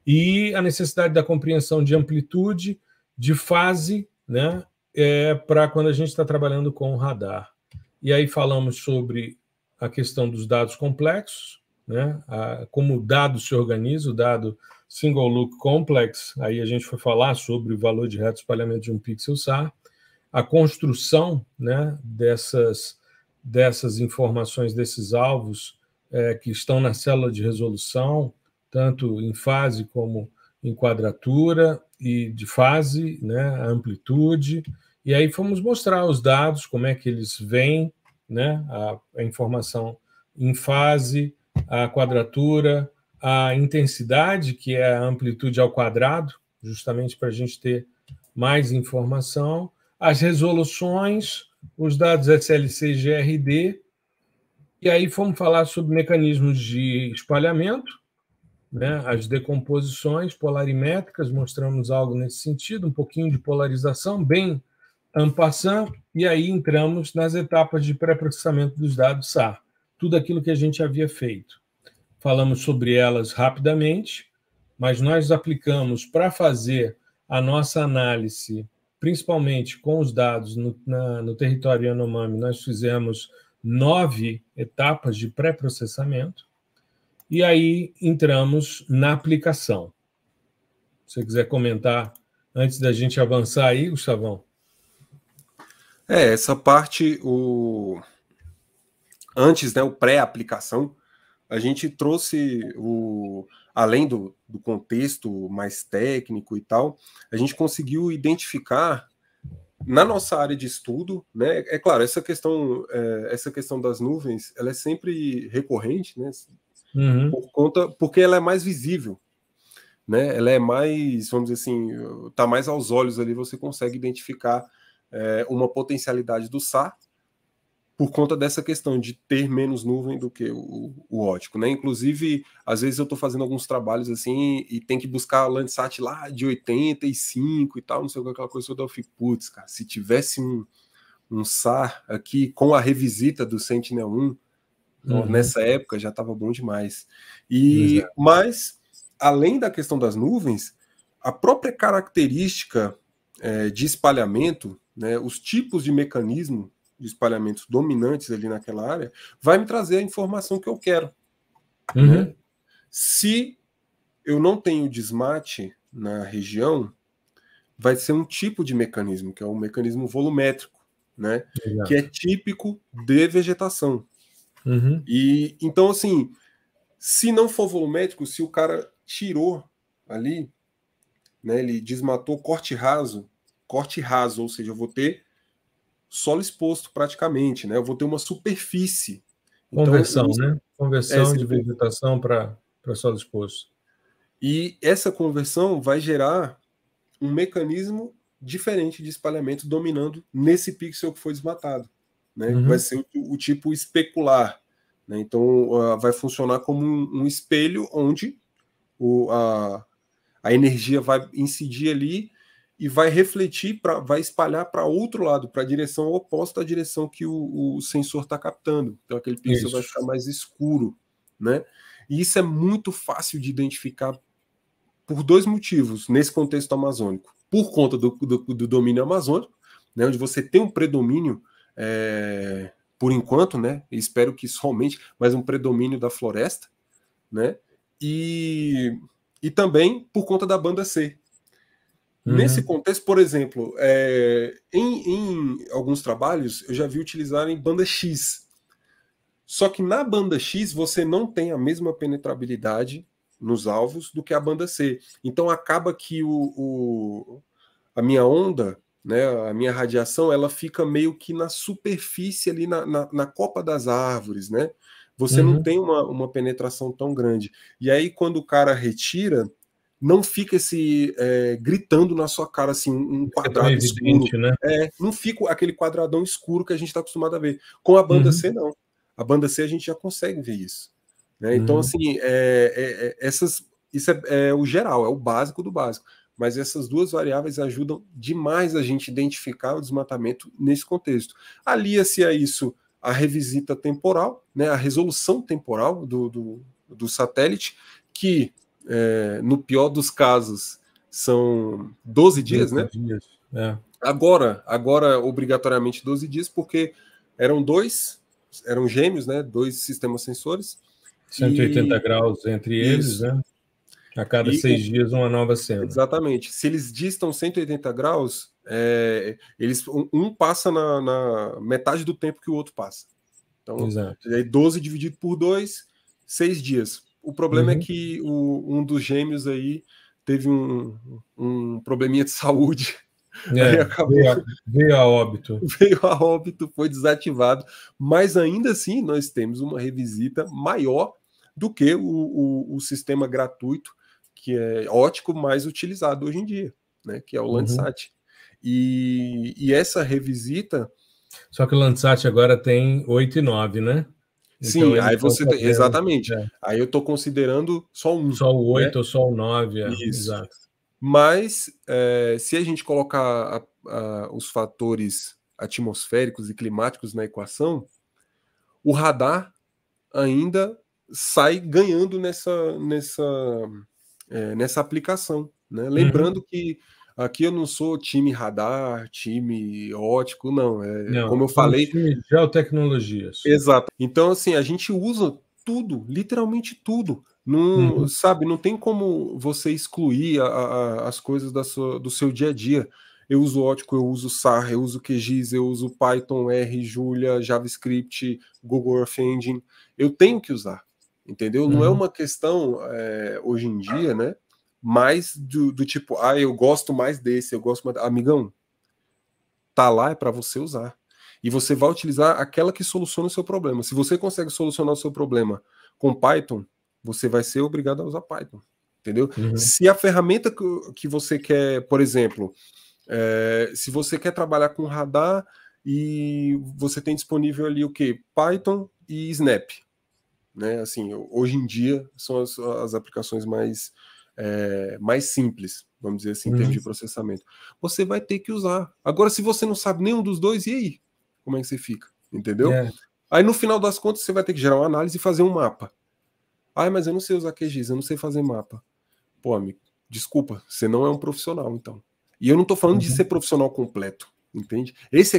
e a necessidade da compreensão de amplitude, de fase, né, para quando a gente está trabalhando com o radar. E aí falamos sobre a questão dos dados complexos, né, como o dado se organiza, o dado Single Look Complex, aí a gente foi falar sobre o valor de reto espalhamento de um pixel SAR, a construção, né, dessas informações, desses alvos que estão na célula de resolução, tanto em fase como em quadratura e de fase, né, a amplitude, e aí fomos mostrar os dados, como é que eles vêm, né, a informação em fase, a quadratura, a intensidade, que é a amplitude ao quadrado, justamente para a gente ter mais informação, as resoluções, os dados SLC e GRD, e aí fomos falar sobre mecanismos de espalhamento, né, as decomposições polarimétricas, mostramos algo nesse sentido, um pouquinho de polarização, bem en passant, e aí entramos nas etapas de pré-processamento dos dados SAR, tudo aquilo que a gente havia feito. Falamos sobre elas rapidamente, mas nós aplicamos para fazer a nossa análise, principalmente com os dados no território Yanomami, nós fizemos 9 etapas de pré-processamento, e aí entramos na aplicação. Se você quiser comentar antes da gente avançar aí, Gustavão. Essa parte, antes, né, o pré-aplicação, a gente trouxe, além do contexto mais técnico e tal, a gente conseguiu identificar na nossa área de estudo, né, é claro, essa questão das nuvens, ela é sempre recorrente, né, porque ela é mais visível, né, ela é mais, vamos dizer assim, está mais aos olhos ali, você consegue identificar uma potencialidade do SAR, por conta dessa questão de ter menos nuvem do que o ótico, né? Inclusive, às vezes eu estou fazendo alguns trabalhos assim e tem que buscar a Landsat lá de 85 e tal, não sei o que, aquela coisa toda, eu fico, putz, cara, se tivesse um SAR aqui com a revisita do Sentinel-1, nessa época já estava bom demais. Mas, além da questão das nuvens, a própria característica de espalhamento, né, os tipos de mecanismo de espalhamentos dominantes ali naquela área, vai me trazer a informação que eu quero. Né? Se eu não tenho desmate na região, vai ser um tipo de mecanismo, que é um mecanismo volumétrico, né? Que é típico de vegetação. E então, assim, se não for volumétrico, se o cara tirou ali, né, ele desmatou corte raso, ou seja, eu vou ter solo exposto praticamente, né? Eu vou ter uma superfície. Conversão, então, né? Conversão de vegetação para solo exposto. E essa conversão vai gerar um mecanismo diferente de espalhamento dominando nesse pixel que foi desmatado, né? Vai ser o tipo especular, né? Então vai funcionar como um espelho onde a energia vai incidir ali e vai refletir, vai espalhar para outro lado, para a direção oposta à direção que o sensor está captando. Então aquele pixel vai ficar mais escuro, né? E isso é muito fácil de identificar por 2 motivos nesse contexto amazônico. Por conta do domínio amazônico, né, onde você tem um predomínio, por enquanto, né? Espero que somente, mas um predomínio da floresta, né? E também por conta da banda C. Nesse contexto, por exemplo, em alguns trabalhos eu já vi utilizarem banda X. Só que na banda X você não tem a mesma penetrabilidade nos alvos do que a banda C. Então acaba que a minha onda, né, a minha radiação, ela fica meio que na superfície ali, na copa das árvores, né? Você não tem uma penetração tão grande. E aí quando o cara retira, não fica gritando na sua cara assim, um quadrado evidente, escuro. Né? Não fica aquele quadradão escuro que a gente está acostumado a ver. Com a banda C, não. A banda C a gente já consegue ver isso. Né? Então, assim, isso é o geral, é o básico do básico. Mas essas 2 variáveis ajudam demais a gente identificar o desmatamento nesse contexto. Alia-se a isso a revisita temporal, né, a resolução temporal do satélite, que no pior dos casos são 12 dias, né? Agora obrigatoriamente 12 dias, porque eram gêmeos, né? 2 sistemas sensores. 180 graus entre eles, né? A cada 6 dias uma nova cena. Exatamente. Se eles distam 180 graus, um passa na metade do tempo que o outro passa. Então, Exato. aí 12 dividido por 2, 6 dias. O problema é que um dos gêmeos aí teve um probleminha de saúde. Aí acabou. Veio a óbito. Veio a óbito, foi desativado. Mas ainda assim, nós temos uma revisita maior do que o sistema gratuito, que é ótico mais utilizado hoje em dia, né? Que é o Landsat. E essa revisita... Só que o Landsat agora tem 8 e 9, né? Sim, então, aí você tem, exatamente. É. Aí eu estou considerando só um. Só o 8, né? ou só o 9, Isso. Exato. Mas se a gente colocar os fatores atmosféricos e climáticos na equação, o radar ainda sai ganhando nessa aplicação, né? Lembrando que aqui eu não sou time radar, time óptico, não. Como eu falei, time de geotecnologias. Exato. Então, assim, a gente usa tudo, literalmente tudo. Não, sabe, não tem como você excluir as coisas do seu dia a dia. Eu uso ótico, eu uso SAR, eu uso QGIS, eu uso Python, R, Julia, JavaScript, Google Earth Engine. Eu tenho que usar, entendeu? Não é uma questão, hoje em dia, né? Mais do tipo, eu gosto mais desse, eu gosto mais... Amigão, tá lá, é para você usar. E você vai utilizar aquela que soluciona o seu problema. Se você consegue solucionar o seu problema com Python, você vai ser obrigado a usar Python. Entendeu? Se a ferramenta que você quer, por exemplo, se você quer trabalhar com radar e você tem disponível ali o quê? Python e Snap. Né? Assim, hoje em dia são as aplicações mais simples, vamos dizer assim, em termos de processamento. Você vai ter que usar. Agora, se você não sabe nenhum dos dois, e aí? Como é que você fica? Entendeu? Aí, no final das contas, você vai ter que gerar uma análise e fazer um mapa. Mas eu não sei usar QGIS, eu não sei fazer mapa. Pô, amigo, desculpa, você não é um profissional, então. E eu não estou falando de ser profissional completo, entende? Essa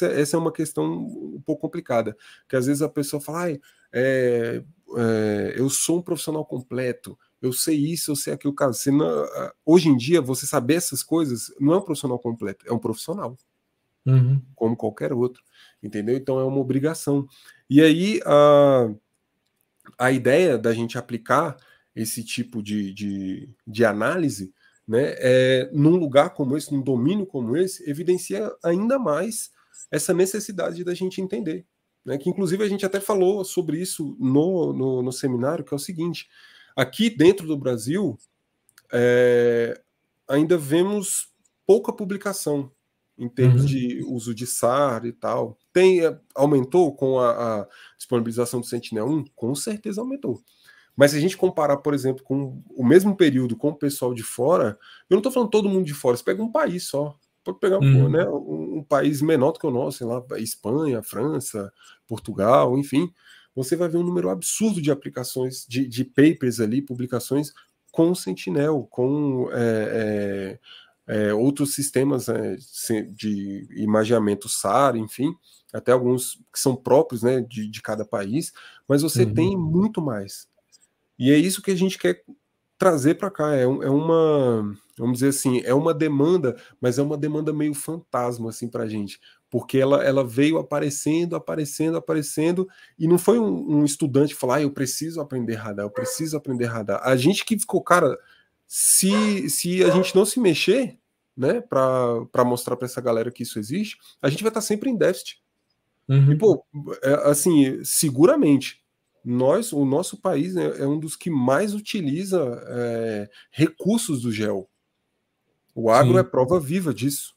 é uma questão um pouco complicada, que às vezes a pessoa fala, eu sou um profissional completo, eu sei isso, eu sei aquilo. Caso hoje em dia, você saber essas coisas não é um profissional completo, é um profissional. Como qualquer outro, entendeu? Então é uma obrigação. E aí a ideia da gente aplicar esse tipo de análise, né, num lugar como esse, num domínio como esse, evidencia ainda mais essa necessidade da gente entender. Né, que inclusive a gente até falou sobre isso no seminário, que é o seguinte: aqui dentro do Brasil, ainda vemos pouca publicação em termos de uso de SAR e tal. Aumentou com a disponibilização do Sentinel-1? Com certeza aumentou. Mas se a gente comparar, por exemplo, com o mesmo período com o pessoal de fora, eu não estou falando todo mundo de fora, você pega um país só. Pode pegar um país menor do que o nosso, sei lá, Espanha, França, Portugal, enfim. Você vai ver um número absurdo de aplicações, de papers ali, publicações com o Sentinel, com outros sistemas de imageamento SAR, enfim, até alguns que são próprios, né, de cada país, mas você tem muito mais. E é isso que a gente quer trazer para cá. Vamos dizer assim, é uma demanda, mas é uma demanda meio fantasma assim, para a gente, porque ela veio aparecendo, e não foi um estudante falar, eu preciso aprender radar, eu preciso aprender radar. A gente que ficou, cara, se a gente não se mexer, né, para mostrar para essa galera que isso existe, a gente vai estar sempre em déficit. E, pô, assim, seguramente, o nosso país, né, é um dos que mais utiliza recursos do GEO. O agro é prova viva disso.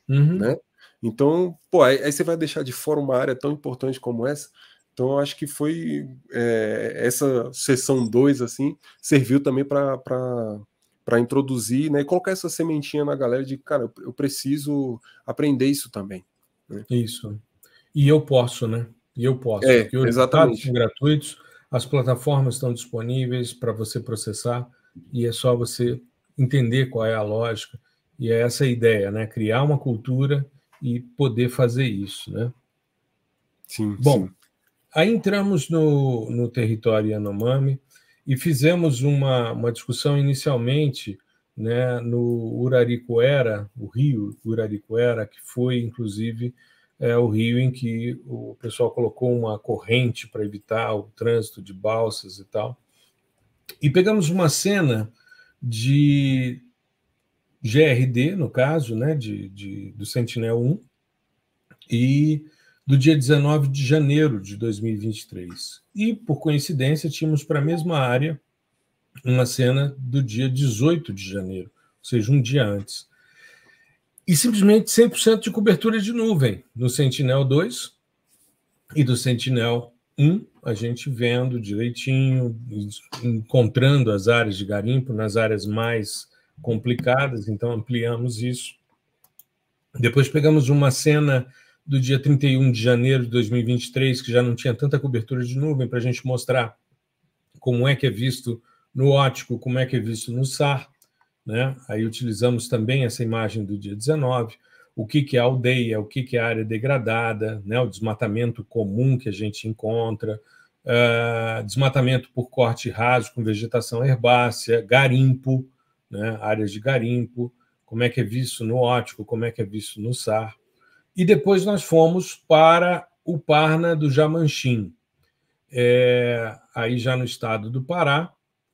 Né? Então, pô, aí você vai deixar de fora uma área tão importante como essa. Então, eu acho que foi essa sessão 2, assim, serviu também para introduzir, né, e colocar essa sementinha na galera de, cara, eu preciso aprender isso também. Né? Isso. E eu posso, né? Porque os dados são gratuitos, as plataformas estão disponíveis para você processar, e é só você entender qual é a lógica, e é essa a ideia, né? Criar uma cultura e poder fazer isso, né? Sim, Bom, sim. Aí entramos no território Yanomami e fizemos uma discussão inicialmente, né, no Uraricoera, o rio Uraricoera, que foi, inclusive, é o rio em que o pessoal colocou uma corrente para evitar o trânsito de balsas e tal. E pegamos uma cena de GRD, no caso, né, do Sentinel-1, e do dia 19 de janeiro de 2023. E, por coincidência, tínhamos para a mesma área uma cena do dia 18 de janeiro, ou seja, um dia antes. E simplesmente 100% de cobertura de nuvem no Sentinel-2 e do Sentinel-1, a gente vendo direitinho, encontrando as áreas de garimpo nas áreas mais complicadas, então ampliamos isso. Depois pegamos uma cena do dia 31 de janeiro de 2023, que já não tinha tanta cobertura de nuvem, para a gente mostrar como é que é visto no óptico, como é que é visto no SAR, né? Aí utilizamos também essa imagem do dia 19, o que é aldeia, o que é área degradada, né? O desmatamento comum que a gente encontra, desmatamento por corte raso com vegetação herbácea, garimpo, né? Áreas de garimpo, como é que é visto no óptico, como é que é visto no SAR. E depois nós fomos para o Parna do Jamanchim. Aí já no estado do Pará,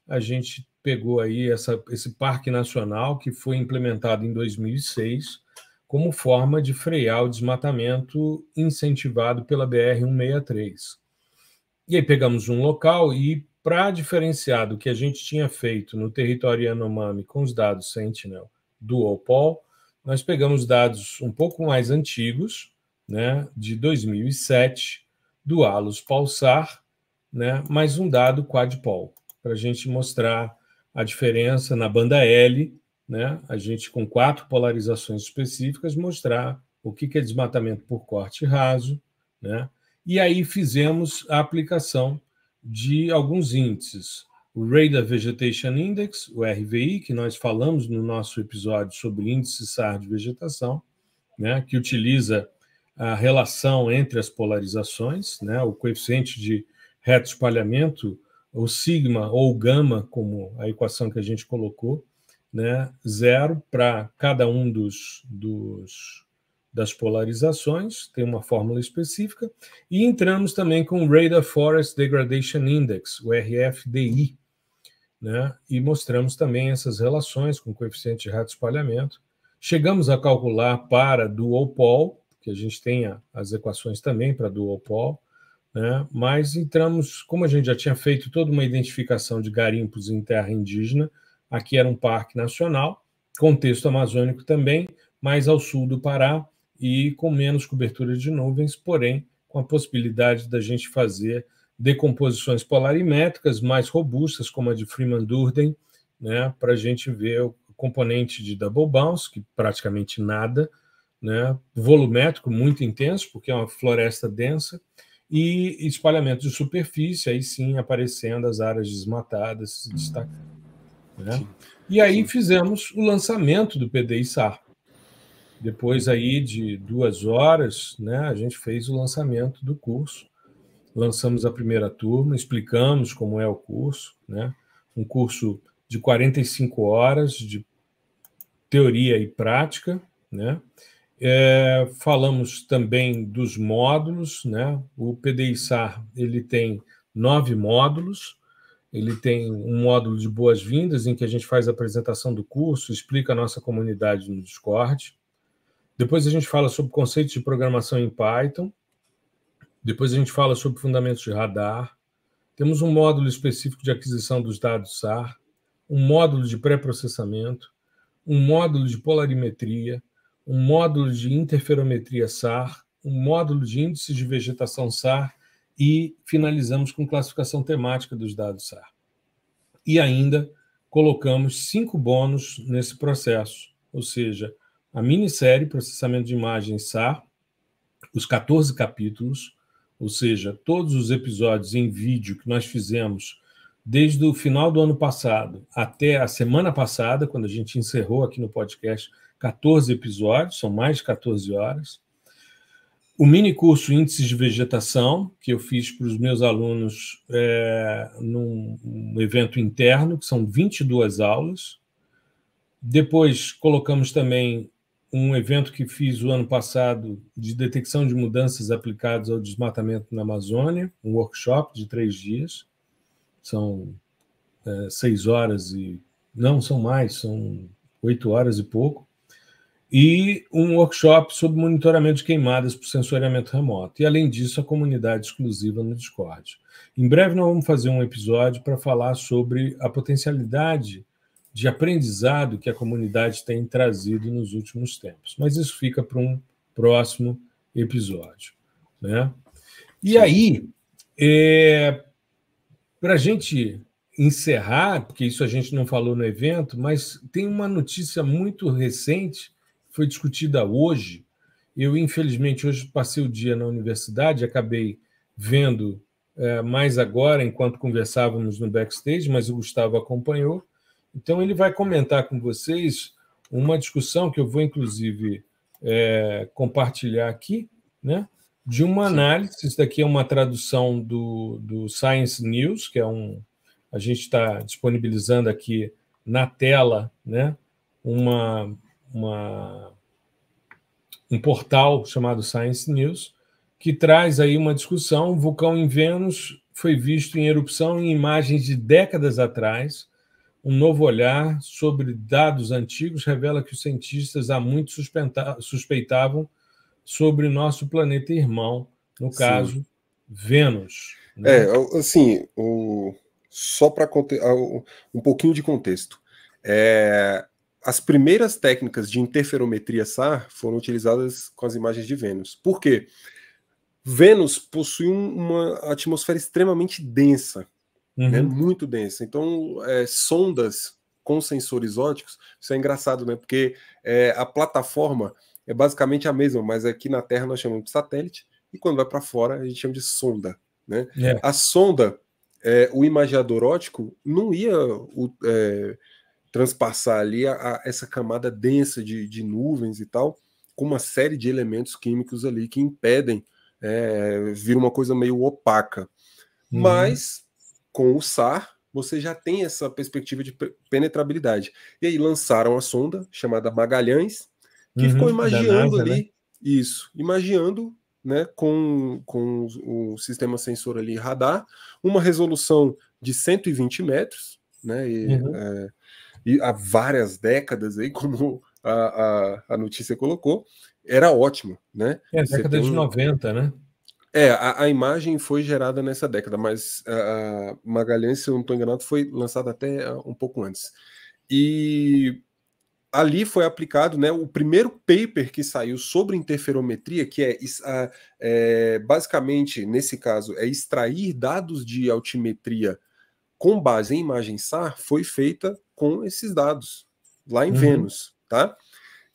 a gente pegou aí esse parque nacional que foi implementado em 2006 como forma de frear o desmatamento incentivado pela BR-163. E aí pegamos um local e, para diferenciar do que a gente tinha feito no território Yanomami com os dados Sentinel do OPOL, nós pegamos dados um pouco mais antigos, né, de 2007, do ALUS Pulsar, né, mais um dado Quadpol, para a gente mostrar a diferença na banda L, né, a gente com 4 polarizações específicas, mostrar o que é desmatamento por corte raso, né, e aí fizemos a aplicação de alguns índices. O Radar Vegetation Index, o RVI, que nós falamos no nosso episódio sobre índice SAR de vegetação, né, que utiliza a relação entre as polarizações, né, o coeficiente de reto espalhamento, o sigma ou gama, como a equação que a gente colocou, né, 0 para cada um das polarizações, tem uma fórmula específica, e entramos também com o Radar Forest Degradation Index, o RFDI, né, e mostramos também essas relações com o coeficiente de reto espalhamento. Chegamos a calcular para dual pol, que a gente tem as equações também para dual pol, né, mas entramos, como a gente já tinha feito toda uma identificação de garimpos em terra indígena, aqui era um parque nacional, contexto amazônico também, mais ao sul do Pará e com menos cobertura de nuvens, porém com a possibilidade da gente fazer decomposições polarimétricas mais robustas, como a de Freeman-Durden, né, para a gente ver o componente de double bounce, que praticamente nada, né, volumétrico muito intenso, porque é uma floresta densa, e espalhamento de superfície, aí sim aparecendo as áreas desmatadas se destacando. Né? E aí fizemos o lançamento do PDI-SAR. Depois aí de 2 horas, né, a gente fez o lançamento do curso. Lançamos a primeira turma, explicamos como é o curso, né? Um curso de 45 horas de teoria e prática, né? Falamos também dos módulos, né? O PDI-SAR ele tem 9 módulos, ele tem um módulo de boas-vindas, em que a gente faz a apresentação do curso, explica a nossa comunidade no Discord. Depois a gente fala sobre conceitos de programação em Python. Depois a gente fala sobre fundamentos de radar. Temos um módulo específico de aquisição dos dados SAR, um módulo de pré-processamento, um módulo de polarimetria, um módulo de interferometria SAR, um módulo de índices de vegetação SAR e finalizamos com classificação temática dos dados SAR. E ainda colocamos 5 bônus nesse processo, ou seja, a minissérie Processamento de Imagens SAR, os 14 capítulos, ou seja, todos os episódios em vídeo que nós fizemos desde o final do ano passado até a semana passada, quando a gente encerrou aqui no podcast 14 episódios, são mais de 14 horas. O mini curso Índices de Vegetação, que eu fiz para os meus alunos num evento interno, que são 22 aulas. Depois colocamos também um evento que fiz o ano passado de detecção de mudanças aplicadas ao desmatamento na Amazônia, um workshop de 3 dias. São 6 horas e... Não, são mais, são 8 horas e pouco. E um workshop sobre monitoramento de queimadas por sensoriamento remoto. E, além disso, a comunidade exclusiva no Discord. Em breve, nós vamos fazer um episódio para falar sobre a potencialidade de aprendizado que a comunidade tem trazido nos últimos tempos. Mas isso fica para um próximo episódio, né? E aí, para a gente encerrar, porque isso a gente não falou no evento, mas tem uma notícia muito recente, foi discutida hoje. Eu, infelizmente, hoje passei o dia na universidade, acabei vendo mais agora, enquanto conversávamos no backstage, mas o Gustavo acompanhou. Então, ele vai comentar com vocês uma discussão que eu vou, inclusive, compartilhar aqui, né? De uma análise. Isso daqui é uma tradução do Science News, que é a gente está disponibilizando aqui na tela, né? Um portal chamado Science News, que traz aí uma discussão. O vulcão em Vênus foi visto em erupção em imagens de décadas atrás. Um novo olhar sobre dados antigos revela que os cientistas há muito suspeitavam sobre nosso planeta irmão, no caso, Vênus. Né? Assim, só para um pouquinho de contexto. As primeiras técnicas de interferometria SAR foram utilizadas com as imagens de Vênus. Por quê? Vênus possui uma atmosfera extremamente densa, né? Muito densa. Então, sondas com sensores ópticos, isso é engraçado, né? Porque a plataforma é basicamente a mesma, mas aqui na Terra nós chamamos de satélite, e quando vai para fora a gente chama de sonda, né? A sonda, o imageador óptico não ia transpassar ali essa camada densa de nuvens e tal, com uma série de elementos químicos ali que impedem vir uma coisa meio opaca. Mas com o SAR você já tem essa perspectiva de penetrabilidade. E aí lançaram a sonda chamada Magalhães, que ficou imagiando NASA, ali, né? isso, imagiando, né, com o sistema sensor ali radar, uma resolução de 120 metros, né, e há várias décadas aí, como a notícia colocou, era ótimo, né? Década de 90, né? A imagem foi gerada nessa década, mas a Magalhães, se eu não estou enganado, foi lançada até um pouco antes. E ali foi aplicado, né, o primeiro paper que saiu sobre interferometria, que basicamente, nesse caso, extrair dados de altimetria com base em imagem SAR, foi feita com esses dados, lá em Vênus, tá?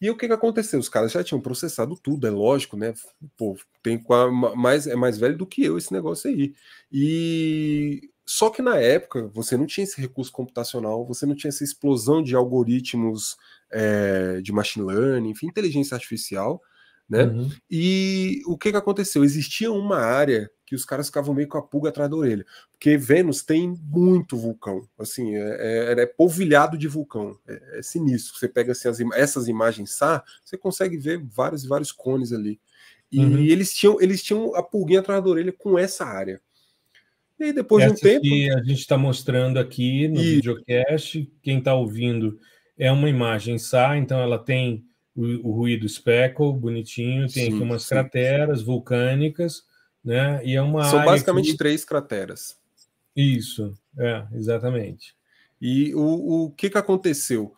E o que aconteceu? Os caras já tinham processado tudo, é lógico, né? Pô, é mais velho do que eu esse negócio aí. E só que na época você não tinha esse recurso computacional, você não tinha essa explosão de algoritmos de machine learning, enfim, inteligência artificial, né? E o que aconteceu? Existia uma área que os caras ficavam meio com a pulga atrás da orelha, porque Vênus tem muito vulcão, assim, é polvilhado de vulcão, é sinistro. Você pega assim, essas imagens SAR, você consegue ver vários e vários cones ali. E eles tinham a pulguinha atrás da orelha com essa área. E aí, depois de um tempo... que a gente está mostrando aqui no videocast, quem está ouvindo, é uma imagem SAR, então ela tem o ruído speckle, bonitinho, tem aqui umas crateras vulcânicas, né? E é uma São área basicamente 3 crateras. Isso, exatamente. E o que aconteceu?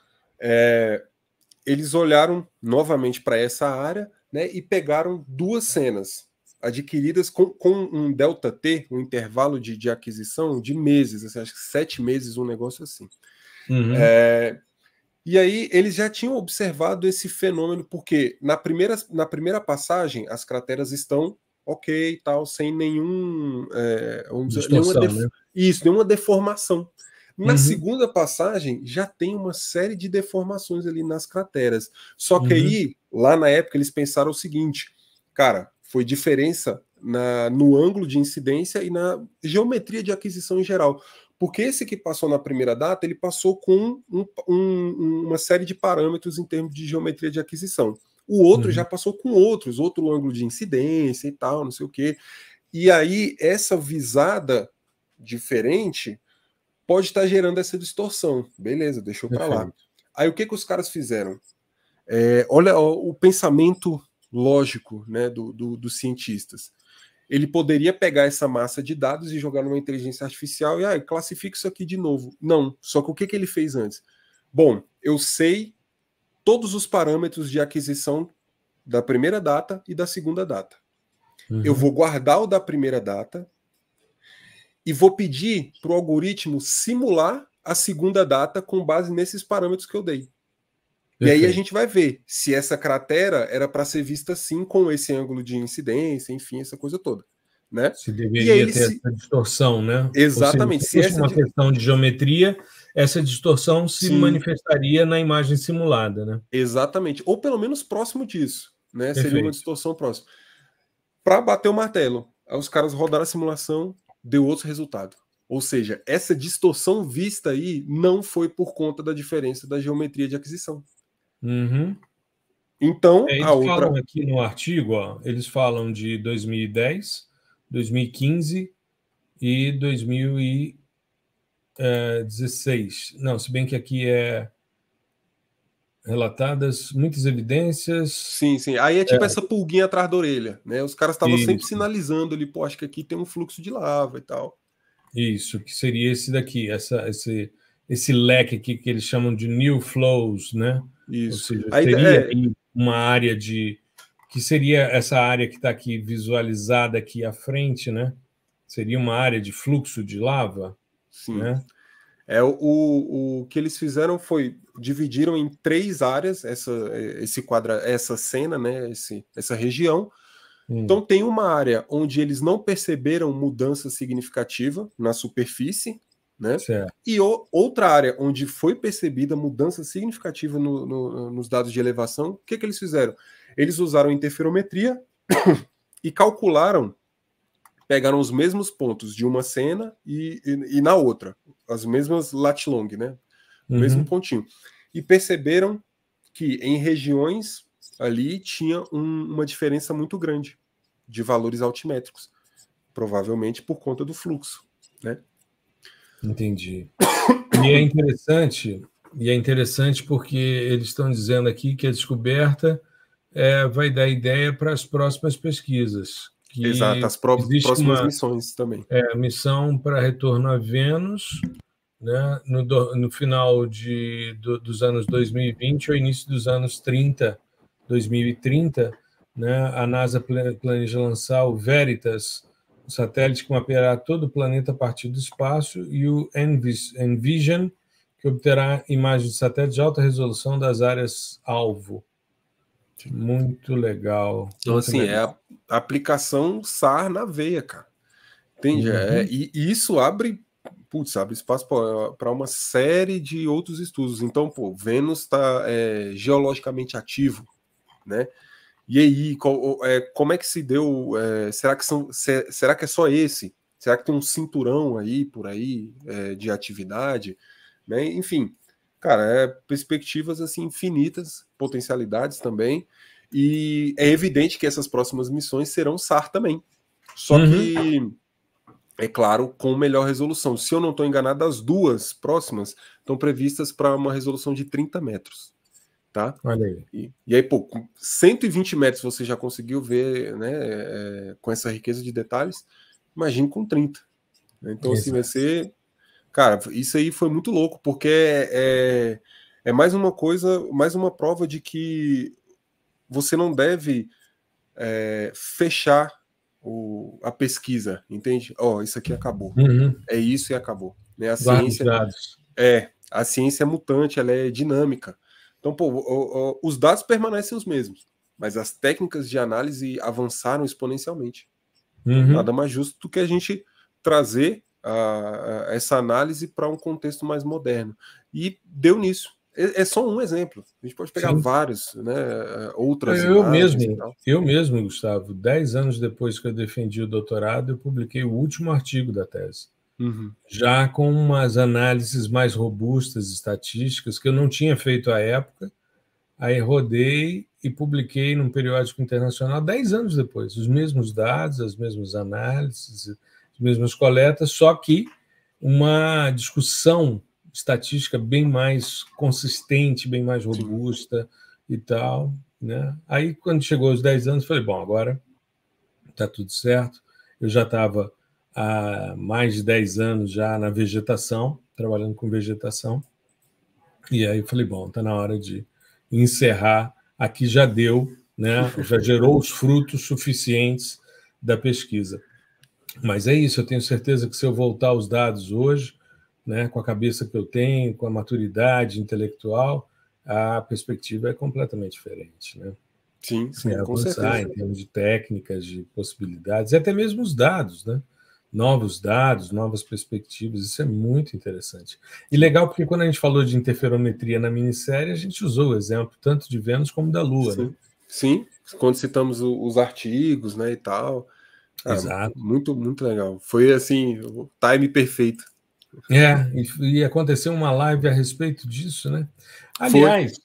Eles olharam novamente para essa área, né, e pegaram 2 cenas adquiridas com um delta T, um intervalo de aquisição de meses, assim, acho que 7 meses, um negócio assim. E aí eles já tinham observado esse fenômeno, porque na primeira passagem as crateras estão ok e tal, sem nenhum nenhuma deformação. Na segunda passagem já tem uma série de deformações ali nas crateras. Só que aí, lá na época, eles pensaram o seguinte, cara, foi diferença no ângulo de incidência e na geometria de aquisição em geral. Porque esse que passou na primeira data, ele passou com uma série de parâmetros em termos de geometria de aquisição. o outro já passou com outro ângulo de incidência e tal, não sei o quê. E aí, essa visada diferente pode estar gerando essa distorção. Beleza, deixou para lá. Aí, o que os caras fizeram? Olha o pensamento lógico, né, dos cientistas. Ele poderia pegar essa massa de dados e jogar numa inteligência artificial e classifica isso aqui de novo. Não, só que o que ele fez antes? Bom, eu sei todos os parâmetros de aquisição da primeira data e da segunda data. Eu vou guardar o da primeira data e vou pedir para o algoritmo simular a segunda data com base nesses parâmetros que eu dei. E aí a gente vai ver se essa cratera era para ser vista assim, com esse ângulo de incidência, enfim, essa coisa toda. Né? Se deveria ter essa distorção, né? Exatamente. Ou seja, se fosse uma questão de geometria, essa distorção se manifestaria na imagem simulada, né? Exatamente. Ou pelo menos próximo disso, né? Seria uma distorção próxima. Para bater o martelo, aí os caras rodaram a simulação, deu outro resultado. Ou seja, essa distorção vista aí não foi por conta da diferença da geometria de aquisição. Então, eles falam aqui no artigo, eles falam de 2010, 2015 e 2016. Não, se bem que aqui é relatadas muitas evidências. Sim. Aí é tipo essa pulguinha atrás da orelha, né? Os caras estavam sempre sinalizando ali, acho que aqui tem um fluxo de lava e tal. Isso, que seria esse daqui, esse leque aqui que eles chamam de new flows, né? Isso. Ou seja, seria uma área que seria essa área que está aqui visualizada aqui à frente, né? Seria uma área de fluxo de lava. Sim. Né? O que eles fizeram foi dividiram em 3 áreas essa cena, né? Essa região. Então tem uma área onde eles não perceberam mudança significativa na superfície, né? Certo. E outra área onde foi percebida mudança significativa nos dados de elevação. O que eles fizeram? Eles usaram interferometria e calcularam, pegaram os mesmos pontos de uma cena e na outra, as mesmas lat-long, né? O mesmo pontinho. E perceberam que em regiões ali tinha uma diferença muito grande de valores altimétricos, provavelmente por conta do fluxo, né? Entendi. E é interessante porque eles estão dizendo aqui que a descoberta vai dar ideia para as próximas pesquisas. Exato, as próximas missões também. Missão para retorno a Vênus, né, no final dos anos 2020 ou início dos anos 2030, né, a NASA planeja lançar o Veritas, um satélite que mapeará todo o planeta a partir do espaço, e o Envision, que obterá imagens de satélite de alta resolução das áreas alvo. Muito legal. Então, assim, legal. É a aplicação SAR na veia, cara. Entende? E isso abre espaço para uma série de outros estudos. Então, Vênus está geologicamente ativo, né? E aí, como é que se deu? Será que é só esse? Será que tem um cinturão aí, por aí, de atividade? Né? Enfim, cara, perspectivas assim infinitas, potencialidades também. E é evidente que essas próximas missões serão SAR também. Só que, é claro, com melhor resolução. Se eu não estou enganado, as 2 próximas estão previstas para uma resolução de 30 metros. Tá? Olha aí. E aí, com 120 metros você já conseguiu ver, né, com essa riqueza de detalhes, imagine com 30. Então, assim, vai ser... Cara, isso aí foi muito louco, porque é mais uma coisa, mais uma prova de que você não deve fechar a pesquisa, entende? Isso aqui acabou. É isso e acabou. Né? A ciência é mutante, ela é dinâmica. Então, os dados permanecem os mesmos, mas as técnicas de análise avançaram exponencialmente. Nada mais justo do que a gente trazer essa análise para um contexto mais moderno. E deu nisso. É só um exemplo. A gente pode pegar vários, né, outras imagens e tal. Eu mesmo, Gustavo, 10 anos depois que eu defendi o doutorado, eu publiquei o último artigo da tese. Já com umas análises mais robustas, estatísticas, que eu não tinha feito à época, Aí rodei e publiquei num periódico internacional 10 anos depois, os mesmos dados, as mesmas análises, as mesmas coletas, só que uma discussão estatística bem mais consistente, bem mais robusta e tal, né? Aí, quando chegou aos 10 anos, falei, bom, agora está tudo certo. Eu já estava há mais de 10 anos já na vegetação, trabalhando com vegetação, e aí eu falei, bom, está na hora de encerrar, aqui já deu, né? Já gerou os frutos suficientes da pesquisa. Mas é isso, eu tenho certeza que se eu voltar aos dados hoje, né, com a cabeça que eu tenho, com a maturidade intelectual, a perspectiva é completamente diferente, né? Sim, sim, com Avançar certeza. em termos de técnicas, de possibilidades, e até mesmo os dados, né? Novos dados, novas perspectivas, isso é muito interessante. E legal porque quando a gente falou de interferometria na minissérie, a gente usou o exemplo tanto de Vênus como da Lua, Sim, né? sim. Quando citamos os artigos, né, e tal. Exato. Muito, muito legal. Foi assim, o time perfeito. E aconteceu uma live a respeito disso, né? Foi. Aliás,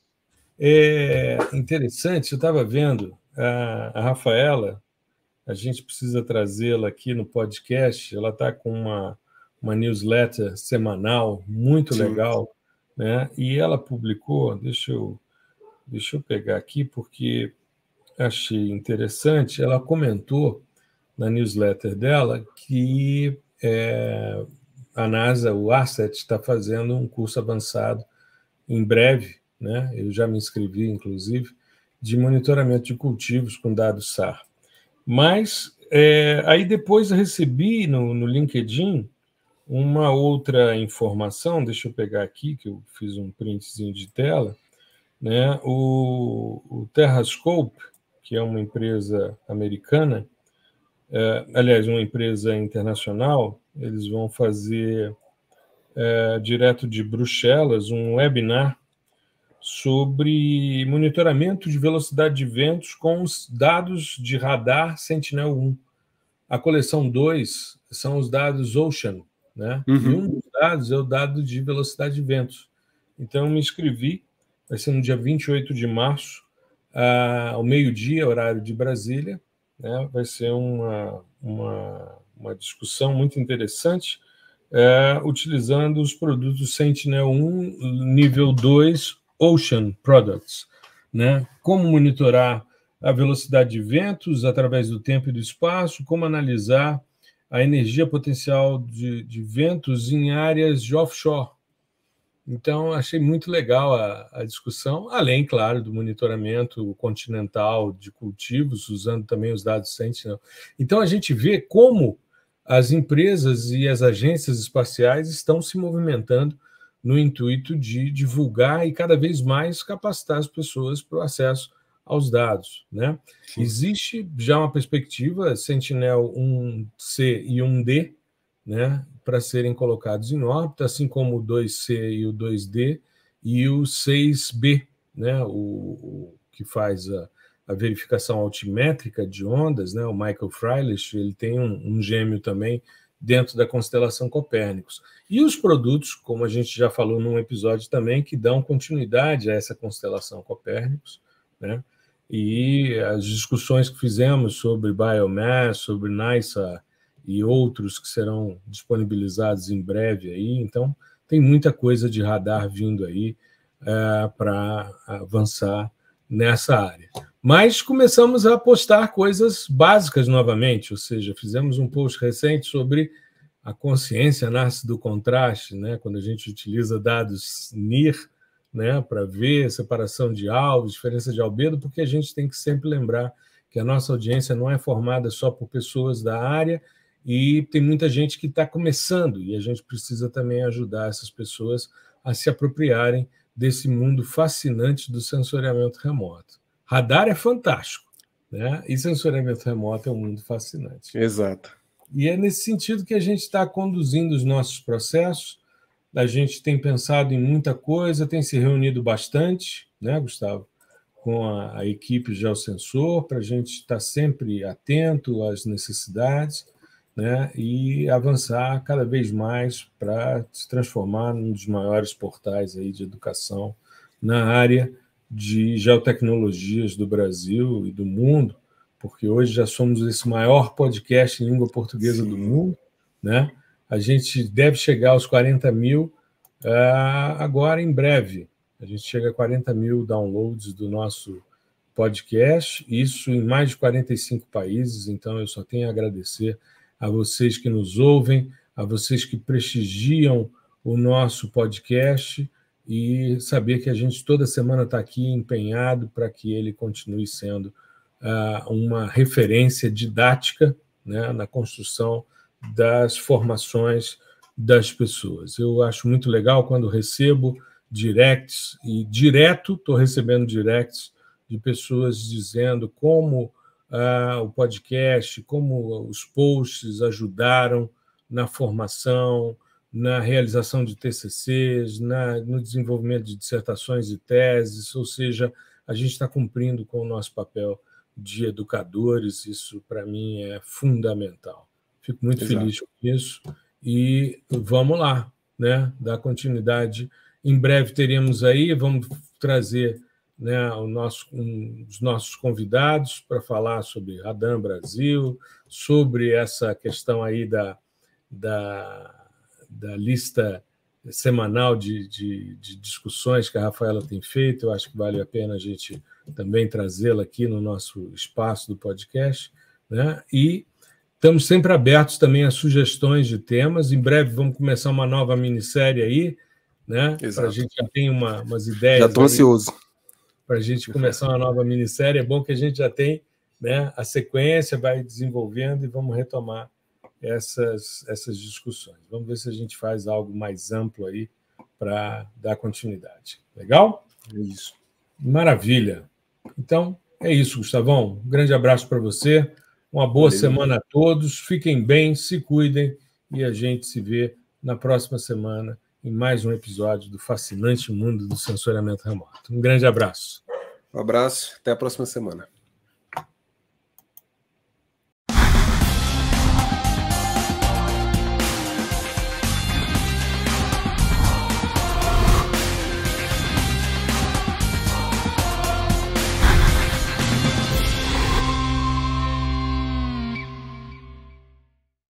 é interessante, eu estava vendo a Rafaela, a gente precisa trazê-la aqui no podcast, ela está com uma newsletter semanal muito Sim. legal, né? E ela publicou, deixa eu pegar aqui, porque achei interessante, ela comentou na newsletter dela que a NASA, o ASET, está fazendo um curso avançado em breve, né? Eu já me inscrevi, inclusive, de monitoramento de cultivos com dados SAR. Mas aí depois eu recebi no LinkedIn uma outra informação, deixa eu pegar aqui, que eu fiz um printzinho de tela, né? O Terrascope, que é uma empresa americana, aliás, uma empresa internacional, eles vão fazer direto de Bruxelas um webinar sobre monitoramento de velocidade de ventos com os dados de radar Sentinel-1. A coleção 2 são os dados Ocean, né? E um dos dados é o dado de velocidade de ventos. Então, eu me inscrevi, vai ser no dia 28 de março, ao meio-dia, horário de Brasília, né? Vai ser uma discussão muito interessante, utilizando os produtos Sentinel-1 nível 2 Ocean Products, né? Como monitorar a velocidade de ventos através do tempo e do espaço, como analisar a energia potencial de ventos em áreas de offshore. Então, achei muito legal a discussão, além, claro, do monitoramento continental de cultivos, usando também os dados Sentinel. Então, a gente vê como as empresas e as agências espaciais estão se movimentando no intuito de divulgar e cada vez mais capacitar as pessoas para o acesso aos dados, né? Existe já uma perspectiva Sentinel-1C e 1D, né, para serem colocados em órbita, assim como o 2C e o 2D e o 6B, né, o que faz a verificação altimétrica de ondas, né, o Michael Freilich, ele tem um gêmeo também dentro da constelação Copérnicos. E os produtos, como a gente já falou num episódio também, que dão continuidade a essa constelação Copérnicos, né? E as discussões que fizemos sobre biomass, sobre NISA e outros que serão disponibilizados em breve aí, então tem muita coisa de radar vindo aí para avançar nessa área. Mas começamos a postar coisas básicas novamente, ou seja, fizemos um post recente sobre a consciência nasce do contraste, né? Quando a gente utiliza dados NIR, né, para ver separação de alvos, diferença de albedo, porque a gente tem que sempre lembrar que a nossa audiência não é formada só por pessoas da área e tem muita gente que está começando e a gente precisa também ajudar essas pessoas a se apropriarem desse mundo fascinante do sensoriamento remoto. Radar é fantástico, né? E sensoriamento remoto é um mundo fascinante. Exato. E é nesse sentido que a gente está conduzindo os nossos processos. A gente tem pensado em muita coisa, tem se reunido bastante, né, Gustavo, com a equipe Geosensor, para a gente estar sempre atento às necessidades, né, e avançar cada vez mais para se transformar num dos maiores portais aí de educação na área de geotecnologias do Brasil e do mundo, porque hoje já somos esse maior podcast em língua portuguesa do mundo, né? A gente deve chegar aos 40 mil agora em breve. A gente chega a 40 mil downloads do nosso podcast, isso em mais de 45 países, então eu só tenho a agradecer a vocês que nos ouvem, a vocês que prestigiam o nosso podcast e saber que a gente toda semana está aqui empenhado para que ele continue sendo uma referência didática, né, na construção das formações das pessoas. Eu acho muito legal quando recebo directs, e direto estou recebendo directs de pessoas dizendo como o podcast, como os posts ajudaram na formação, na realização de TCCs, no desenvolvimento de dissertações e teses, ou seja, a gente está cumprindo com o nosso papel de educadores, isso para mim é fundamental. Fico muito feliz com isso e vamos lá, né, dar continuidade. Em breve teremos aí, vamos trazer, né, os nossos convidados para falar sobre Radan Brasil, sobre essa questão aí da lista semanal de discussões que a Rafaela tem feito. Eu acho que vale a pena a gente também trazê-la aqui no nosso espaço do podcast, né? E estamos sempre abertos também a sugestões de temas. Em breve vamos começar uma nova minissérie aí, né? Para a gente já ter umas ideias. Já estou ansioso. Para a gente começar uma nova minissérie, é bom que a gente já tem, né, a sequência, vai desenvolvendo e vamos retomar essas discussões. Vamos ver se a gente faz algo mais amplo aí para dar continuidade. Legal? É isso. Maravilha. Então, é isso, Gustavão. Um grande abraço para você. Uma boa semana a todos. Fiquem bem, se cuidem e a gente se vê na próxima semana em mais um episódio do fascinante mundo do sensoriamento remoto. Um grande abraço. Um abraço. Até a próxima semana.